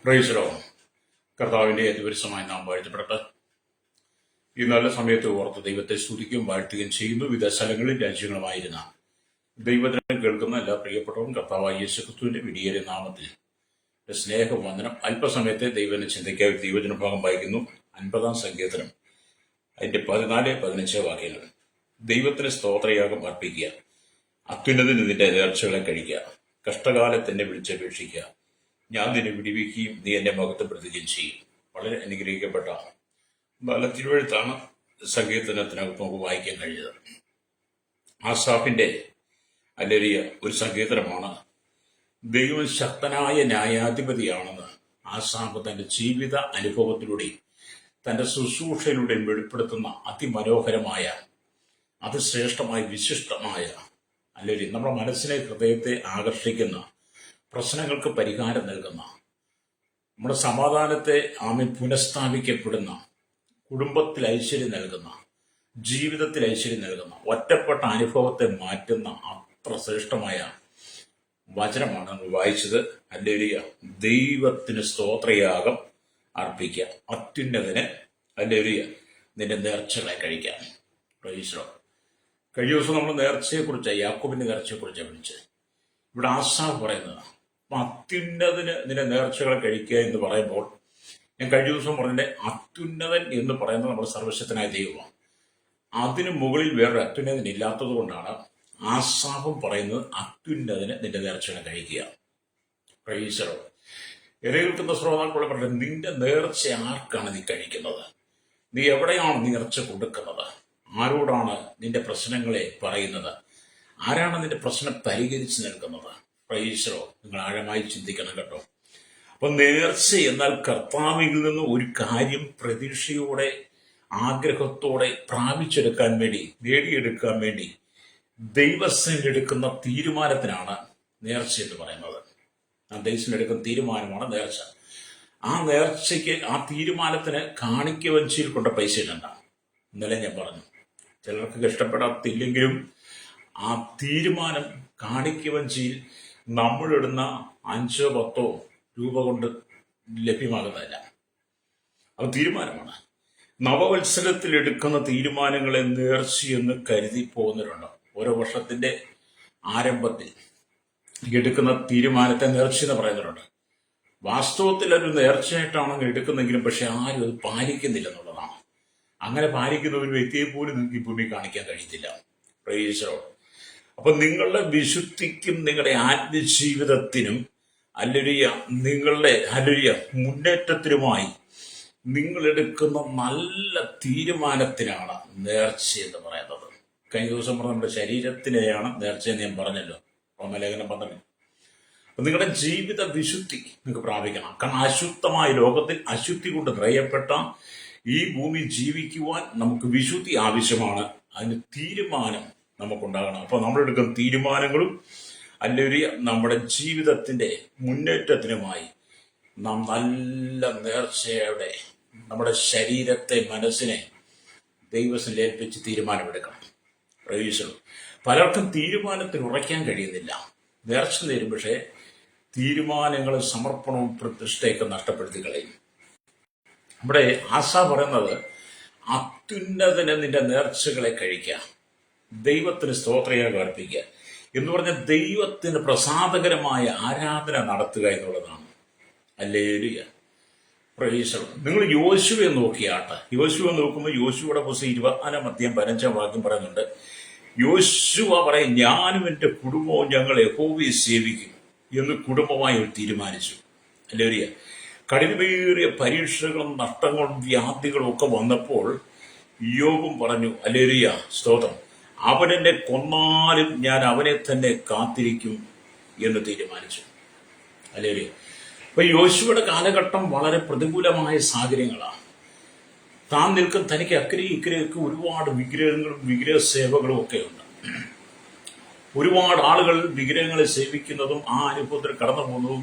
പ്രൈസലോ കർത്താവിന്റെ അതിപരിസമായി നാം വാഴ്ത്തപ്പെടട്ടെ. ഈ നല്ല സമയത്ത് ഓർത്ത് ദൈവത്തെ സ്തുതിക്കുകയും വാഴ്ത്തുകയും ചെയ്യുന്നു. വിവിധ സ്ഥലങ്ങളിൽ രാജ്യങ്ങളുമായിരുന്ന ദൈവത്തിനെ കേൾക്കുന്ന എല്ലാ പ്രിയപ്പെട്ടവരും കർത്താവായ യേശുക്രിസ്തുവിന്റെ വിടിയേറിയ നാമത്തിൽ സ്നേഹവന്ദനം. അല്പസമയത്തെ ദൈവനെ ചിന്തയ്ക്കായി ദൈവജന ഭാഗം വായിക്കുന്നു. 50-ാം സങ്കീർത്തനം അതിന്റെ 14-15 വാക്യങ്ങൾ. ദൈവത്തിന് സ്തോത്രയാഗം അർപ്പിക്കുക, അത്യുന്നതിന് നിന്റെ നേർച്ചകളെ കഴിക്കുക, കഷ്ടകാലത്ത് എന്നെ വിളിച്ചപേക്ഷിക്കുക, ഞാൻ നിന്നെ വിടിവിക്കുകയും നീ എന്നെ മഹത്വപ്പെടുത്തുകയും ചെയ്യും. വളരെ അനുഗ്രഹിക്കപ്പെട്ട നല്ല തിരുവഴുത്താണ് സങ്കീർത്തനത്തിനകത്ത് നമുക്ക് വായിക്കാൻ കഴിഞ്ഞത്. ആസാഫിന്റെ അല്ലരിയ ഒരു സങ്കീർത്തനമാണ്. ദൈവം ശക്തനായ ന്യായാധിപതിയാണെന്ന് ആസാഫ് തന്റെ ജീവിത അനുഭവത്തിലൂടെയും തന്റെ ശുശ്രൂഷയിലൂടെയും വെളിപ്പെടുത്തുന്ന അതിമനോഹരമായ, അതിശ്രേഷ്ഠമായ, വിശിഷ്ടമായ അല്ലരി നമ്മുടെ മനസ്സിനെ, ഹൃദയത്തെ ആകർഷിക്കുന്ന, പ്രശ്നങ്ങൾക്ക് പരിഹാരം നൽകുന്ന, നമ്മുടെ സമാധാനത്തെ പുനഃസ്ഥാപിക്കപ്പെടുന്ന, കുടുംബത്തിൽ ഐശ്വര്യം നൽകുന്ന, ജീവിതത്തിൽ ഐശ്വര്യം നൽകുന്ന, ഒറ്റപ്പെട്ട അനുഭവത്തെ മാറ്റുന്ന അത്ര ശ്രേഷ്ഠമായ വചനമാണ് നമ്മൾ വായിച്ചത്. ഹല്ലേലൂയ. ദൈവത്തിന് സ്തോത്രയാഗം അർപ്പിക്കുക, അത്യുന്നതിന് ഹല്ലേലൂയ നിന്റെ നേർച്ചകളെ കഴിക്കാം. Price the Lord. കഴിഞ്ഞ ദിവസം നമ്മൾ നേർച്ചയെക്കുറിച്ച്, യാക്കോബിന്റെ നേർച്ചയെക്കുറിച്ചാണ് പഠിച്ചത്. ഇവിടെ ആസാഫ് പറയുന്നത് അത്യുന്നതിന് നിന്റെ നേർച്ചകളെ കഴിക്കുക എന്ന് പറയുമ്പോൾ, ഞാൻ കഴിഞ്ഞ ദിവസം പറഞ്ഞതിന്റെ അത്യുന്നതൻ എന്ന് പറയുന്നത് നമ്മുടെ സർവശക്തനായ ദൈവമാണ്. അതിനു മുകളിൽ വേറൊരു അത്യുന്നതൻ ഇല്ലാത്തത് കൊണ്ടാണ് ആസാഫും പറയുന്നത് അത്യുന്നതിന് നിന്റെ നേർച്ചകളെ കഴിക്കുക. Praise the lord. ഇരകൾക്കുന്ന ശ്രോതാക്കളോട് പറഞ്ഞത്, നിന്റെ നേർച്ച ആർക്കാണ് നീ കഴിക്കുന്നത്? നീ എവിടെയാണ് നേർച്ച കൊടുക്കുന്നത്? ആരോടാണ് നിന്റെ പ്രശ്നങ്ങളെ പറയുന്നത്? ആരാണ് നിന്റെ പ്രശ്നം പരിഹരിച്ചു നൽകുന്നത്? Price the Lord. നിങ്ങൾ ആഴമായി ചിന്തിക്കണം കേട്ടോ. അപ്പൊ നേർച്ച എന്നാൽ കർത്താവിൽ നിന്ന് ഒരു കാര്യം പ്രതീക്ഷയോടെ, ആഗ്രഹത്തോടെ പ്രാപിച്ചെടുക്കാൻ വേണ്ടി, നേടിയെടുക്കാൻ വേണ്ടി ദൈവസേന എടുക്കുന്ന തീരുമാനത്തിനാണ് നേർച്ച എന്ന് പറയുന്നത്. ആ ദൈവസേന എടുക്കുന്ന തീരുമാനമാണ് നേർച്ച. ആ നേർച്ചയ്ക്ക്, ആ തീരുമാനത്തിന് കാണിക്ക വഞ്ചിയിൽ കൊണ്ട പൈസ ഇടണ്ട. ഇന്നലെ ഞാൻ പറഞ്ഞു, ചിലർക്ക് ഇഷ്ടപ്പെടാത്തില്ലെങ്കിലും ആ തീരുമാനം കാണിക്ക വഞ്ചിയിൽ നമ്മളിടുന്ന 5-10 രൂപ കൊണ്ട് ലഭ്യമാകുന്നതല്ല. അത് തീരുമാനമാണ്. നവവത്സരത്തിൽ എടുക്കുന്ന തീരുമാനങ്ങളെ നേർച്ചയെന്ന് കരുതി പോകുന്നവരുണ്ട്. ഓരോ വർഷത്തിന്റെ ആരംഭത്തിൽ എടുക്കുന്ന തീരുമാനത്തെ നേർച്ച എന്ന് പറയുന്നവരുണ്ട്. വാസ്തവത്തിൽ ഒരു നേർച്ചയായിട്ടാണ് എടുക്കുന്നെങ്കിലും പക്ഷെ ആരും അത് പാലിക്കുന്നില്ല എന്നുള്ളതാണ്. അങ്ങനെ പാലിക്കുന്ന ഒരു വ്യക്തിയെ പോലും നിങ്ങൾക്ക് ഈ ഭൂമി കാണിക്കാൻ കഴിയത്തില്ല. Price the Lord. അപ്പൊ നിങ്ങളുടെ വിശുദ്ധിക്കും നിങ്ങളുടെ ആത്മജീവിതത്തിനും നിങ്ങളുടെ മുന്നേറ്റത്തിനുമായി നിങ്ങൾ എടുക്കുന്ന നല്ല തീരുമാനത്തിനാണ് നേർച്ച എന്ന് പറയുന്നത്. കഴിഞ്ഞ ദിവസം പറഞ്ഞ നമ്മുടെ ശരീരത്തിനെയാണ് നേർച്ച എന്ന് ഞാൻ പറഞ്ഞല്ലോ, റോമലേഖനം 12. അപ്പൊ നിങ്ങളുടെ ജീവിത വിശുദ്ധി നിങ്ങൾക്ക് പ്രാപിക്കണം. കാരണം അശുദ്ധമായ ലോകത്തിൽ അശുദ്ധി കൊണ്ട് നിറയപ്പെട്ട ഈ ഭൂമി ജീവിക്കുവാൻ നമുക്ക് വിശുദ്ധി ആവശ്യമാണ്. അതിന് തീരുമാനം നമുക്കുണ്ടാകണം. അപ്പൊ നമ്മളെടുക്കുന്ന തീരുമാനങ്ങളും നമ്മുടെ ജീവിതത്തിന്റെ മുന്നേറ്റത്തിനുമായി നാം നല്ല നേർച്ചയോടെ നമ്മുടെ ശരീരത്തെ, മനസ്സിനെ ദൈവത്തിൽ ഏൽപ്പിച്ച് തീരുമാനമെടുക്കണം. Price the Lord. പലർക്കും തീരുമാനത്തിൽ ഉറയ്ക്കാൻ കഴിയുന്നില്ല. നേർച്ച നേരും, പക്ഷേ തീരുമാനങ്ങളും സമർപ്പണവും പ്രതിഷ്ഠയൊക്കെ നഷ്ടപ്പെടുത്തി കളയും. നമ്മുടെ ആശ പറയുന്നത് അത്യുന്നതന് നിന്റെ നേർച്ചകളെ കഴിക്കുക, ദൈവത്തിന് സ്തോത്രയാഗം അർപ്പിക്കുക എന്ന് പറഞ്ഞ ദൈവത്തിന് പ്രസാദകരമായ ആരാധന നടത്തുക എന്നുള്ളതാണ്. ഹല്ലേലൂയ. Price the Lord. നിങ്ങൾ യോശുവയെ നോക്കിയാട്ടെ. യോശുവ നോക്കുമ്പോൾ യോശുവയുടെ പുസ്തകം 24-ാം അധ്യായം 15-ാം വാക്യം പറയുന്നുണ്ട്. യോശുവ പറയും, ഞാനും എൻ്റെ കുടുംബവും ഞങ്ങൾ യഹോവയെ സേവിക്കും എന്ന് കുടുംബമായി തീരുമാനിച്ചു. ഹല്ലേലൂയ. കഠിനമേറിയ പരീക്ഷകളും നഷ്ടങ്ങളും വ്യാധികളും ഒക്കെ വന്നപ്പോൾ യോബും പറഞ്ഞു, ഹല്ലേലൂയ, സ്തോത്രം, അവനെന്നെ കൊന്നാലും ഞാൻ അവനെ തന്നെ കാത്തിരിക്കും എന്ന് തീരുമാനിച്ചു. ഹല്ലേലൂയ. അപ്പൊ യോശുവയുടെ കാലഘട്ടം വളരെ പ്രതികൂലമായ സാഹചര്യങ്ങളാണ്. താൻ തനിക്ക് അക്കരെ ഇക്കരെയൊക്കെ ഒരുപാട് വിഗ്രഹങ്ങളും വിഗ്രഹ സേവകളും ഒക്കെ ഉണ്ട്. ഒരുപാട് ആളുകൾ വിഗ്രഹങ്ങളെ സേവിക്കുന്നതും ആ അനുഭവത്തിൽ കടന്നു പോകുന്നതും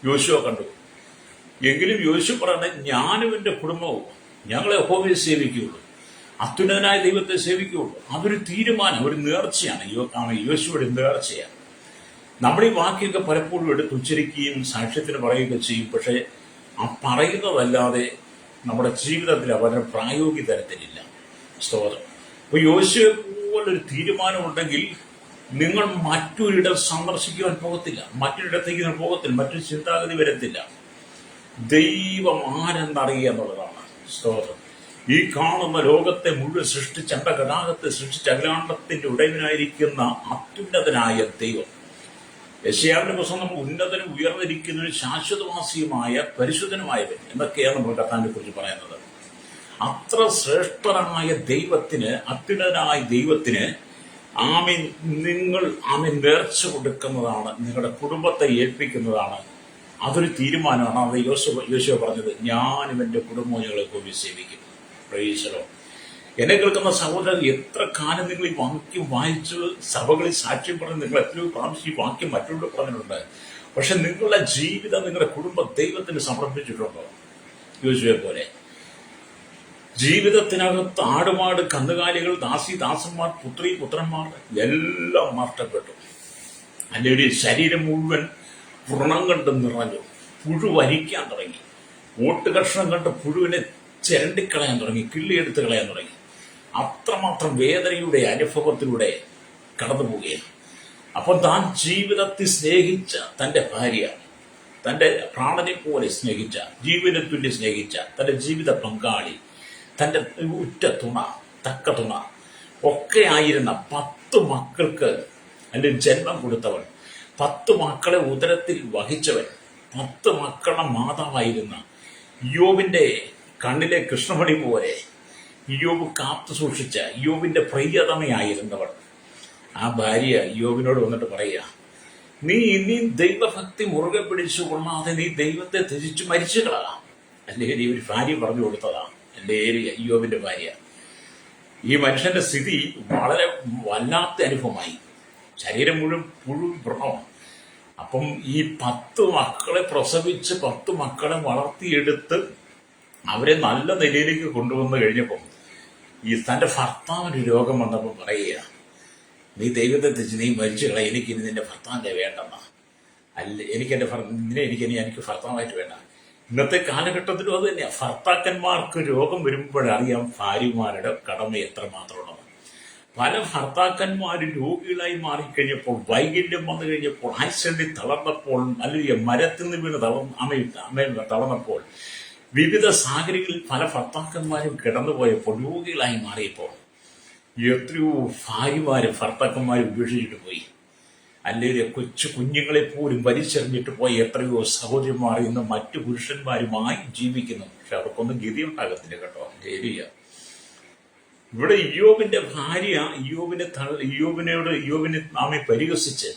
യോശുവ കണ്ടു. എങ്കിലും യോശുവ പറയുന്നത്, ഞാനും എൻ്റെ കുടുംബവും ഞങ്ങളെ യഹോവയെ സേവിക്കുകയുള്ളൂ, അത്യുന്നതനായ ദൈവത്തെ സേവിക്കുകയുള്ളൂ. അതൊരു തീരുമാനം, ഒരു നേർച്ചയാണ്. യോശുവയുടെ നേർച്ചയാണ്. നമ്മൾ ഈ വാക്യമൊക്കെ പലപ്പോഴും എടുത്ത് ഉച്ചരിക്കുകയും സാക്ഷ്യത്തിന് പറയുകയൊക്കെ ചെയ്യും. പക്ഷെ ആ പറയുന്നതല്ലാതെ നമ്മുടെ ജീവിതത്തിൽ അവരുടെ പ്രായോഗിക തരത്തിലില്ല. സ്തോത്രം. അപ്പൊ യോശുവെ പോലൊരു തീരുമാനമുണ്ടെങ്കിൽ നിങ്ങൾ മറ്റൊരിടം സന്ദർശിക്കുവാൻ പോകത്തില്ല, മറ്റൊരിടത്തേക്ക് നിങ്ങൾ പോകത്തില്ല, മറ്റൊരു ചിന്താഗതി വരത്തില്ല. ദൈവം ആരെന്നറിയുക എന്നുള്ളതാണ്. സ്തോത്രം. ഈ കാണുന്ന ലോകത്തെ മുഴുവൻ സൃഷ്ടിച്ച അണ്ടകടാകത്തെ സൃഷ്ടിച്ച അഖിലാണ്ടത്തിന്റെ ഉടയവനായിരിക്കുന്ന അത്യുന്നതനായ ദൈവം. യെശയ്യാവിന്റെ പുസ്തകം നമ്മൾ ഉന്നതനും ഉയർന്നിരിക്കുന്നതിന് ശാശ്വതവാസിയുമായ പരിശുദ്ധനുമായവൻ എന്നൊക്കെയാണ് നമ്മൾ കർത്താവിനെ കുറിച്ച് പറയുന്നത്. അത്ര ശ്രേഷ്ഠനായ ദൈവത്തിന്, അത്യുന്നതനായ ദൈവത്തിന് നിങ്ങൾ നേർച്ച കൊടുക്കുന്നതാണ്, നിങ്ങളുടെ കുടുംബത്തെ ഏൽപ്പിക്കുന്നതാണ്. അതൊരു തീരുമാനമാണ്. അത് യോശുവ പറഞ്ഞത്, ഞാനും എൻ്റെ കുടുംബവും ഞങ്ങളെ കൂടി സേവിക്കും. പ്രൈസലോ. എന്നെ കേൾക്കുന്ന സഹോദരൻ, എത്ര കാലം നിങ്ങൾ ഈ വാക്യം വായിച്ച് സഭകളിൽ സാക്ഷ്യം പറഞ്ഞ് നിങ്ങൾ എത്രയോ പ്രാവശ്യം ഈ വാക്യം മറ്റുള്ള പറഞ്ഞിട്ടുണ്ട്. പക്ഷെ നിങ്ങളുടെ ജീവിതം, നിങ്ങളുടെ കുടുംബം ദൈവത്തിന് സമർപ്പിച്ചിട്ടുണ്ടോ? യോശുവയെ പോലെ ജീവിതത്തിനകത്ത് ആടുമാട്, കന്നുകാലികൾ, ദാസി ദാസന്മാർ, പുത്രി പുത്രന്മാർ എല്ലാം നഷ്ടപ്പെട്ടു. അല്ലെങ്കിൽ ശരീരം മുഴുവൻ വ്രണം കണ്ട് നിറഞ്ഞു, പുഴു വരിക്കാൻ തുടങ്ങി, ഓട്ടുകഷ്ണം കണ്ട് പുഴുവിനെ ചിരണ്ടിക്കളയാൻ തുടങ്ങി, കിള്ളിയെടുത്ത് കളയാൻ തുടങ്ങി. അത്രമാത്രം വേദനയുടെ അനുഭവത്തിലൂടെ കടന്നു പോവുകയാണ്. അപ്പോൾ താൻ ജീവിതത്തിൽ സ്നേഹിച്ച തൻ്റെ ഭാര്യ, തൻ്റെ പ്രാണനെ പോലെ സ്നേഹിച്ച, ജീവനെ തുല്യം സ്നേഹിച്ച തൻ്റെ ജീവിത പങ്കാളി, തൻ്റെ ഉറ്റ തുണ, തക്ക തുണ ഒക്കെ ആയിരുന്ന 10 മക്കൾക്ക് അല്ലെങ്കിൽ ജന്മം കൊടുത്തവൻ, 10 മക്കളെ ഉദരത്തിൽ വഹിച്ചവൻ, 10 മക്കളുടെ മാതാവായിരുന്ന യോബിന്റെ കണ്ണിലെ കൃഷ്ണമണി പോലെ യോബ് കാത്തു സൂക്ഷിച്ച യോബിന്റെ പ്രിയതമയായിരുന്നവൾ, ആ ഭാര്യ യോബിനോട് വന്നിട്ട് പറയുക, നീ ഇനി ദൈവഭക്തി മുറുകെ പിടിച്ചു കൊള്ളാതെ നീ ദൈവത്തെ ത്യജിച്ചു മരിച്ചു കളാം. അല്ലേ ഒരു ഭാര്യ പറഞ്ഞു കൊടുത്തതാ. അല്ലേ യോബിന്റെ ഭാര്യ. ഈ മനുഷ്യന്റെ സ്ഥിതി വളരെ വല്ലാത്ത അനുഭവമായി. ശരീരം മുഴുവൻ പുഴു വ്രണമാണ്. അപ്പം ഈ 10 മക്കളെ പ്രസവിച്ച് 10 മക്കളെ വളർത്തിയെടുത്ത് അവരെ നല്ല നിലയിലേക്ക് കൊണ്ടുവന്നു കഴിഞ്ഞപ്പം ഈ തൻ്റെ ഭർത്താവിന് രോഗം വന്നപ്പോൾ പറയുക, നീ ദൈവത്തെ തെച്ച് നീ മരിച്ചു കള, എനിക്കിനി നിന്റെ ഭർത്താവിനെ വേണ്ടെന്ന. അല്ല, എനിക്ക് ഭർത്താവായിട്ട് വേണ്ട. ഇന്നത്തെ കാലഘട്ടത്തിലും അത് തന്നെയാണ്. ഭർത്താക്കന്മാർക്ക് രോഗം വരുമ്പോഴറിയാം ഭാര്യമാരുടെ കടമ എത്രമാത്രമുള്ളത്. പല ഭർത്താക്കന്മാരും രോഗികളായി മാറിക്കഴിഞ്ഞപ്പോൾ, വൈകല്യം വന്നു കഴിഞ്ഞപ്പോൾ, ആക്സിഡന്റിൽ തളർന്നപ്പോൾ, അല്ലെങ്കിൽ മരത്തിൽ നിന്ന് വീണ് തളർന്നപ്പോൾ, വിവിധ സാഹചര്യങ്ങളിൽ പല ഭർത്താക്കന്മാരും കിടന്നുപോയപ്പോൾ, രോഗികളായി മാറിയപ്പോൾ എത്രയോ ഭാര്യമാരും ഭർത്താക്കന്മാരും ഉപേക്ഷിച്ചിട്ട് പോയി. അല്ലെങ്കിൽ കൊച്ചു കുഞ്ഞുങ്ങളെ പോലും വലിച്ചെറിഞ്ഞിട്ട് പോയി എത്രയോ സഹോദരിമാർ ഇന്ന് മറ്റു പുരുഷന്മാരുമായി ജീവിക്കുന്നു. പക്ഷെ അവർക്കൊന്നും ഗതിയുണ്ടാകത്തില്ല കേട്ടോ. ഇവിടെ ഇയ്യോബിന്റെ ഭാര്യ ഇയ്യോബിനെ നാമെ പരിഹസിച്ച്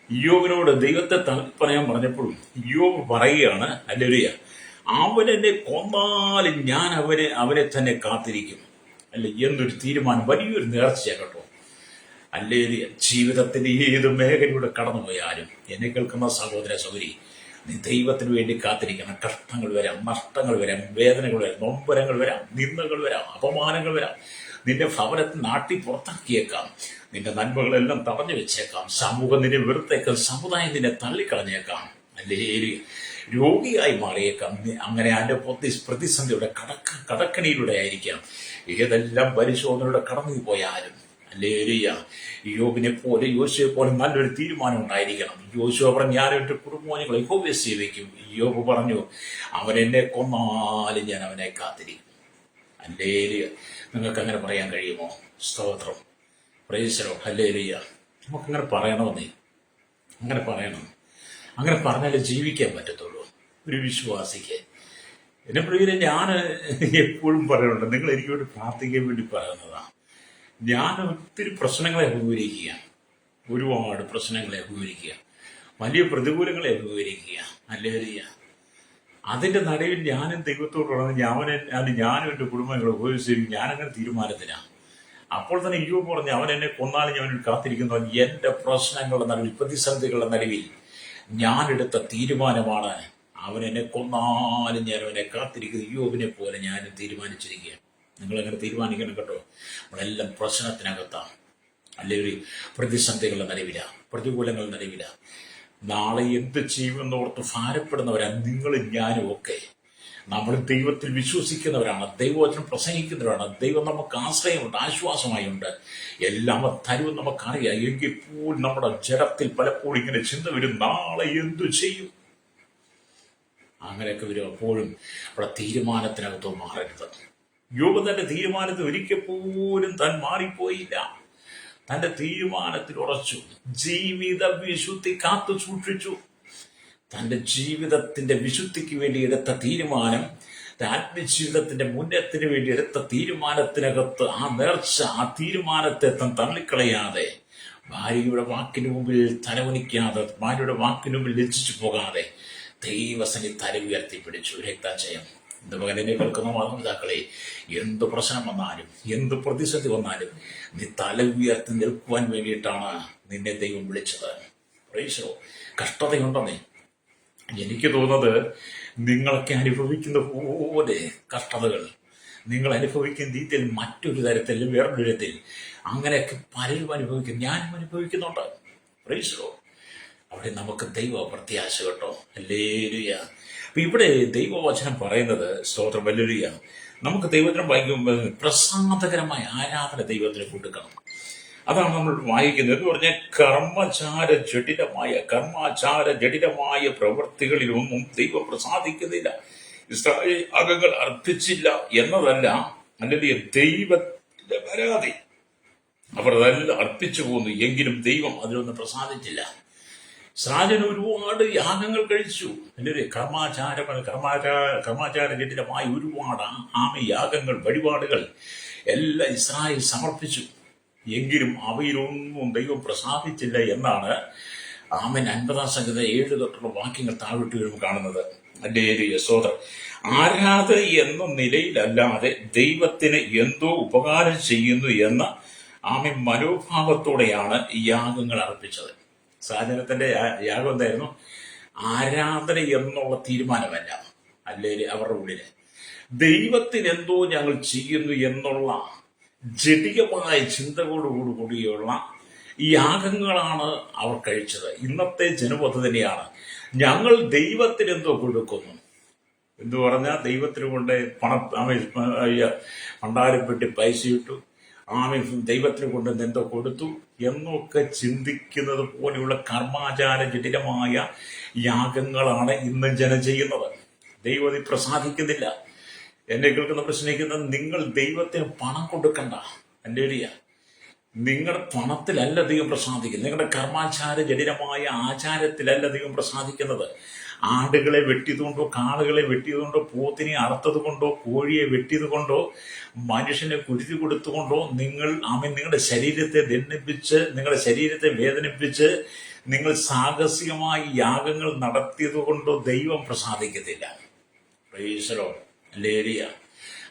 ഇയ്യോബിനോട് ദൈവത്തെ പറയാൻ പറഞ്ഞപ്പോഴും ഇയ്യോബ് പറയുകയാണ്, ഹല്ലേലൂയ, അവനെന്നെ കൊന്നാലും ഞാൻ അവനെ തന്നെ കാത്തിരിക്കും. അല്ലെ എന്നൊരു തീരുമാനം, വലിയൊരു നേർച്ചയാണ് കേട്ടോ. ഹല്ലേലൂയ. ജീവിതത്തിന്റെ ഏത് മേഖലയിലൂടെ കടന്നുപോയാലും എന്നെ കേൾക്കുന്ന സഹോദര സഹോദരി, നീ ദൈവത്തിന് വേണ്ടി കാത്തിരിക്കണം. കഷ്ടങ്ങൾ വരാം, നഷ്ടങ്ങൾ വരാം, വേദനകൾ വരാം, നൊമ്പരങ്ങൾ വരാം, നിന്ദകൾ വരാം, അപമാനങ്ങൾ വരാം. നിന്റെ ഭവനത്തിൽ നാട്ടി പുറത്താക്കിയേക്കാം, നിന്റെ നന്മകളെല്ലാം തടഞ്ഞു വെച്ചേക്കാം, സമൂഹം നിന്നെ വെറുത്തേക്കാം, സമുദായം നിന്നെ തള്ളിക്കളഞ്ഞേക്കാം, അല്ലെങ്കിൽ രോഗിയായി മാറിയേക്കാം. അങ്ങനെ അതിന്റെ പ്രതിസന്ധിയുടെ കടക്കണിയിലൂടെ ആയിരിക്കാം. ഏതെല്ലാം പരിശോധനയുടെ കടന്നു പോയാലും ഹല്ലേലൂയ, യോബിനെ പോലെ യോശുവെ പോലെ നല്ലൊരു തീരുമാനം ഉണ്ടായിരിക്കണം. യോശുവ പറഞ്ഞു, ഞാൻ എൻ്റെ കുടുംബങ്ങളെ യഹോവയെ സേവിക്കും. യോബ് പറഞ്ഞു, അവൻ എന്നെ കൊന്നാലും ഞാൻ അവനെ കാത്തിരിക്കും. ഹല്ലേലൂയ. നിങ്ങൾക്ക് അങ്ങനെ പറയാൻ കഴിയുമോ? സ്തോത്രം. Price the lord. ഹല്ലേലൂയ. നമുക്കങ്ങനെ പറയണമെന്നേ, അങ്ങനെ പറയണം. അങ്ങനെ പറഞ്ഞാലേ ജീവിക്കാൻ പറ്റത്തുള്ളൂ ഒരു വിശ്വാസിക്ക്. എന്നെ പ്രിയരെ, ഞാൻ എപ്പോഴും പറയാറുണ്ട്, നിങ്ങൾ എനിക്ക് വേണ്ടി പ്രാർത്ഥിക്കാൻ വേണ്ടി പറയുന്നതാണ്. ഞാൻ ഒത്തിരി പ്രശ്നങ്ങളെ അഭിമുഖീകരിക്കുക, ഒരുപാട് പ്രശ്നങ്ങളെ അഭിമുഖീകരിക്കുക, വലിയ പ്രതികൂലങ്ങളെ അഭിമുഖീകരിക്കുക. ഹല്ലേലൂയ. അതിൻ്റെ നടുവിൽ ഞാനും ദൈവത്തോട് പറഞ്ഞു, ഞാനും എൻ്റെ കുടുംബങ്ങളെ ഉപയോഗിച്ചിരിക്കും. ഞാനങ്ങനെ തീരുമാനത്തിനാണ്. അപ്പോൾ തന്നെ ഇയ്യോബ് പറഞ്ഞു, അവൻ എന്നെ കൊന്നാലും ഞാൻ കാത്തിരിക്കുന്നു. എൻ്റെ പ്രശ്നങ്ങളുടെ നടുവിൽ, പ്രതിസന്ധികളുടെ നടുവിൽ ഞാനെടുത്ത തീരുമാനമാണ്, അവൻ എന്നെ കൊന്നാലും ഞാൻ അവനെ കാത്തിരിക്കുന്നു. ഇയ്യോബിനെ പോലെ ഞാനും തീരുമാനിച്ചിരിക്കുക. നിങ്ങളെങ്ങനെ തീരുമാനിക്കണം കേട്ടോ. നമ്മളെല്ലാം പ്രശ്നത്തിനകത്താണ്. അല്ലെങ്കിൽ പ്രതിസന്ധികളുടെ നടുവില, പ്രതികൂലങ്ങളുടെ നടുവില, നാളെ എന്ത് ചെയ്യുമെന്നോർത്ത് ഭാരപ്പെടുന്നവരാണ് നിങ്ങളും ഞാനും ഒക്കെ. നമ്മൾ ദൈവത്തിൽ വിശ്വസിക്കുന്നവരാണ്, ദൈവവചനം പ്രസംഗിക്കുന്നവരാണ്. ദൈവം നമുക്ക് ആശ്രയമുണ്ട്, ആശ്വാസമായുണ്ട്, എല്ലാം തരുവും നമുക്കറിയാം. എങ്കിൽ പോലും നമ്മുടെ ജഡത്തിൽ പലപ്പോഴും ഇങ്ങനെ ചിന്ത വരും, നാളെ എന്തു ചെയ്യും. അങ്ങനെയൊക്കെ വരും. അപ്പോഴും അവിടെ തീരുമാനത്തിനകത്ത് മാറരുത്. യോബ് തന്റെ തീരുമാനത്തിൽ ഒരിക്കൽ പോലും താൻ മാറിപ്പോയില്ല. തന്റെ തീരുമാനത്തിൽ ഉറച്ചു, ജീവിത വിശുദ്ധി കാത്തു സൂക്ഷിച്ചു. തന്റെ ജീവിതത്തിന്റെ വിശുദ്ധിക്ക് വേണ്ടി എടുത്ത തീരുമാനം, ആത്മജീവിതത്തിന്റെ മുന്നേറ്റത്തിന് വേണ്ടി എടുത്ത തീരുമാനത്തിനകത്ത് ആ നേർച്ച, ആ തീരുമാനത്തെ താൻ തള്ളിക്കളയാതെ, ഭാര്യയുടെ വാക്കിന് മുമ്പിൽ തലകുനിക്കാതെ, ഭാര്യയുടെ വാക്കിന് മുമ്പിൽ ലജ്ജിച്ചു പോകാതെ ദൈവസനി തല ഉയർത്തിപ്പിടിച്ചു. രക്താജയം. എന്റെ മകനെ കേൾക്കുന്ന മാതാപിതാക്കളെ, എന്ത് പ്രശ്നം വന്നാലും, എന്ത് പ്രതിസന്ധി വന്നാലും, നീ തല ഉയർത്തി നിൽക്കുവാൻ വേണ്ടിയിട്ടാണ് നിന്നെ ദൈവം വിളിച്ചത്. പ്രൈസോ. കഷ്ടതയുണ്ടെന്നേ എനിക്ക് തോന്നുന്നത്, നിങ്ങളൊക്കെ അനുഭവിക്കുന്ന പോലെ കഷ്ടതകൾ നിങ്ങൾ അനുഭവിക്കുന്ന രീതിയിൽ മറ്റൊരു തരത്തിൽ, വേറൊരു തരത്തിൽ അങ്ങനെയൊക്കെ പലരും അനുഭവിക്കും. ഞാനും അനുഭവിക്കുന്നുണ്ട്. പ്രൈസോ. അവിടെ നമുക്ക് ദൈവ പ്രത്യാശ കേട്ടോ. ഹല്ലേലൂയ. അപ്പൊ ഇവിടെ ദൈവവചനം പറയുന്നത്, സ്തോത്രം, ഹല്ലേലൂയ, നമുക്ക് ദൈവത്തിനും വായിക്കുമ്പോൾ പ്രസാദകരമായ ആരാധന ദൈവത്തിന് കൊടുക്കണം. അതാണ് നമ്മൾ വായിക്കുന്നത്. എന്ന് പറഞ്ഞാൽ കർമാചാര ജടിലമായ പ്രവൃത്തികളിലൊന്നും ദൈവം പ്രസാദിക്കുന്നില്ല. ഇസ്രായേൽ യാഗങ്ങൾ അർപ്പിച്ചില്ല എന്നതല്ല, അല്ലെങ്കിൽ ദൈവത്തിന്റെ പരാതി. അവർ അതെല്ലാം അർപ്പിച്ചു പോന്നു, എങ്കിലും ദൈവം അതിലൊന്നും പ്രസാദിച്ചില്ല. ഇസ്രായേൽ ഒരുപാട് യാഗങ്ങൾ കഴിച്ചു. അല്ലേ? കർമാചാര ജടിലമായ ഒരുപാട് യാഗങ്ങൾ, വഴിപാടുകൾ എല്ലാം ഇസ്രായേൽ സമർപ്പിച്ചു. എങ്കിലും അവയിലൊന്നും ദൈവം പ്രസാദിച്ചില്ല എന്നാണ് ആമേൻ 50-ാം സംഗീത 7 തൊട്ടുള്ള വാക്യങ്ങൾ താഴോട്ട് വരുമ്പോൾ കാണുന്നത്. ഹല്ലേലൂയ. സ്തോത്രം. ആരാധന എന്ന നിലയിലല്ലാതെ ദൈവത്തിന് എന്തോ ഉപകാരം ചെയ്യുന്നു എന്ന ആമേൻ മനോഭാവത്തോടെയാണ് ഈ യാഗങ്ങൾ അർപ്പിച്ചത്. സാധനത്തിന്റെ യാഗം എന്തായിരുന്നു? ആരാധന എന്നുള്ള തീരുമാനമല്ല, അല്ലെങ്കിൽ അവരുടെ ഉള്ളില് ദൈവത്തിന് എന്തോ ഞങ്ങൾ ചെയ്യുന്നു എന്നുള്ള ജടികമായ ചിന്തകളോടുകൂടിയുള്ള യാഗങ്ങളാണ് അവർ കഴിച്ചത്. ഇന്നത്തെ ജനപത് തന്നെയാണ്. ഞങ്ങൾ ദൈവത്തിന് എന്തോ കൊടുക്കുന്നു എന്ന് പറഞ്ഞാൽ, ദൈവത്തിന് കൊണ്ട് പണ്ടാരപ്പെട്ടി പൈസ ഇട്ടു, ദൈവത്തിന് കൊണ്ട് എന്തോ കൊടുത്തു എന്നൊക്കെ ചിന്തിക്കുന്നത് പോലെയുള്ള കർമാചാര ജടിലമായ യാഗങ്ങളാണ് ഇന്ന് ജനം ചെയ്യുന്നത്. ദൈവം പ്രസാദിക്കുന്നില്ല. എന്നെ കേൾക്കുന്ന പ്രശ്നിക്കുന്നത്, നിങ്ങൾ ദൈവത്തിന് പണം കൊടുക്കണ്ട. ഹല്ലേലൂയ. നിങ്ങളുടെ പണത്തിലല്ല ദൈവം പ്രസാദിക്കുന്നത്. നിങ്ങളുടെ കർമാചാര ജടിലമായ ആചാരത്തിലല്ല ദൈവം പ്രസാദിക്കുന്നത്. ആടുകളെ വെട്ടിയതുകൊണ്ടോ, കാളുകളെ വെട്ടിയതുകൊണ്ടോ, പോത്തിനെ അറുത്തത് കൊണ്ടോ, കോഴിയെ വെട്ടിയത് കൊണ്ടോ, മനുഷ്യനെ കുരുതി കൊടുത്തുകൊണ്ടോ നിങ്ങളുടെ ശരീരത്തെ ദണ്ഡിപ്പിച്ച്, നിങ്ങളുടെ ശരീരത്തെ വേദനിപ്പിച്ച് നിങ്ങൾ സാഹസികമായി യാഗങ്ങൾ നടത്തിയത് കൊണ്ടോ ദൈവം പ്രസാദിക്കത്തില്ല. Praise the lord. ഹല്ലേലൂയ.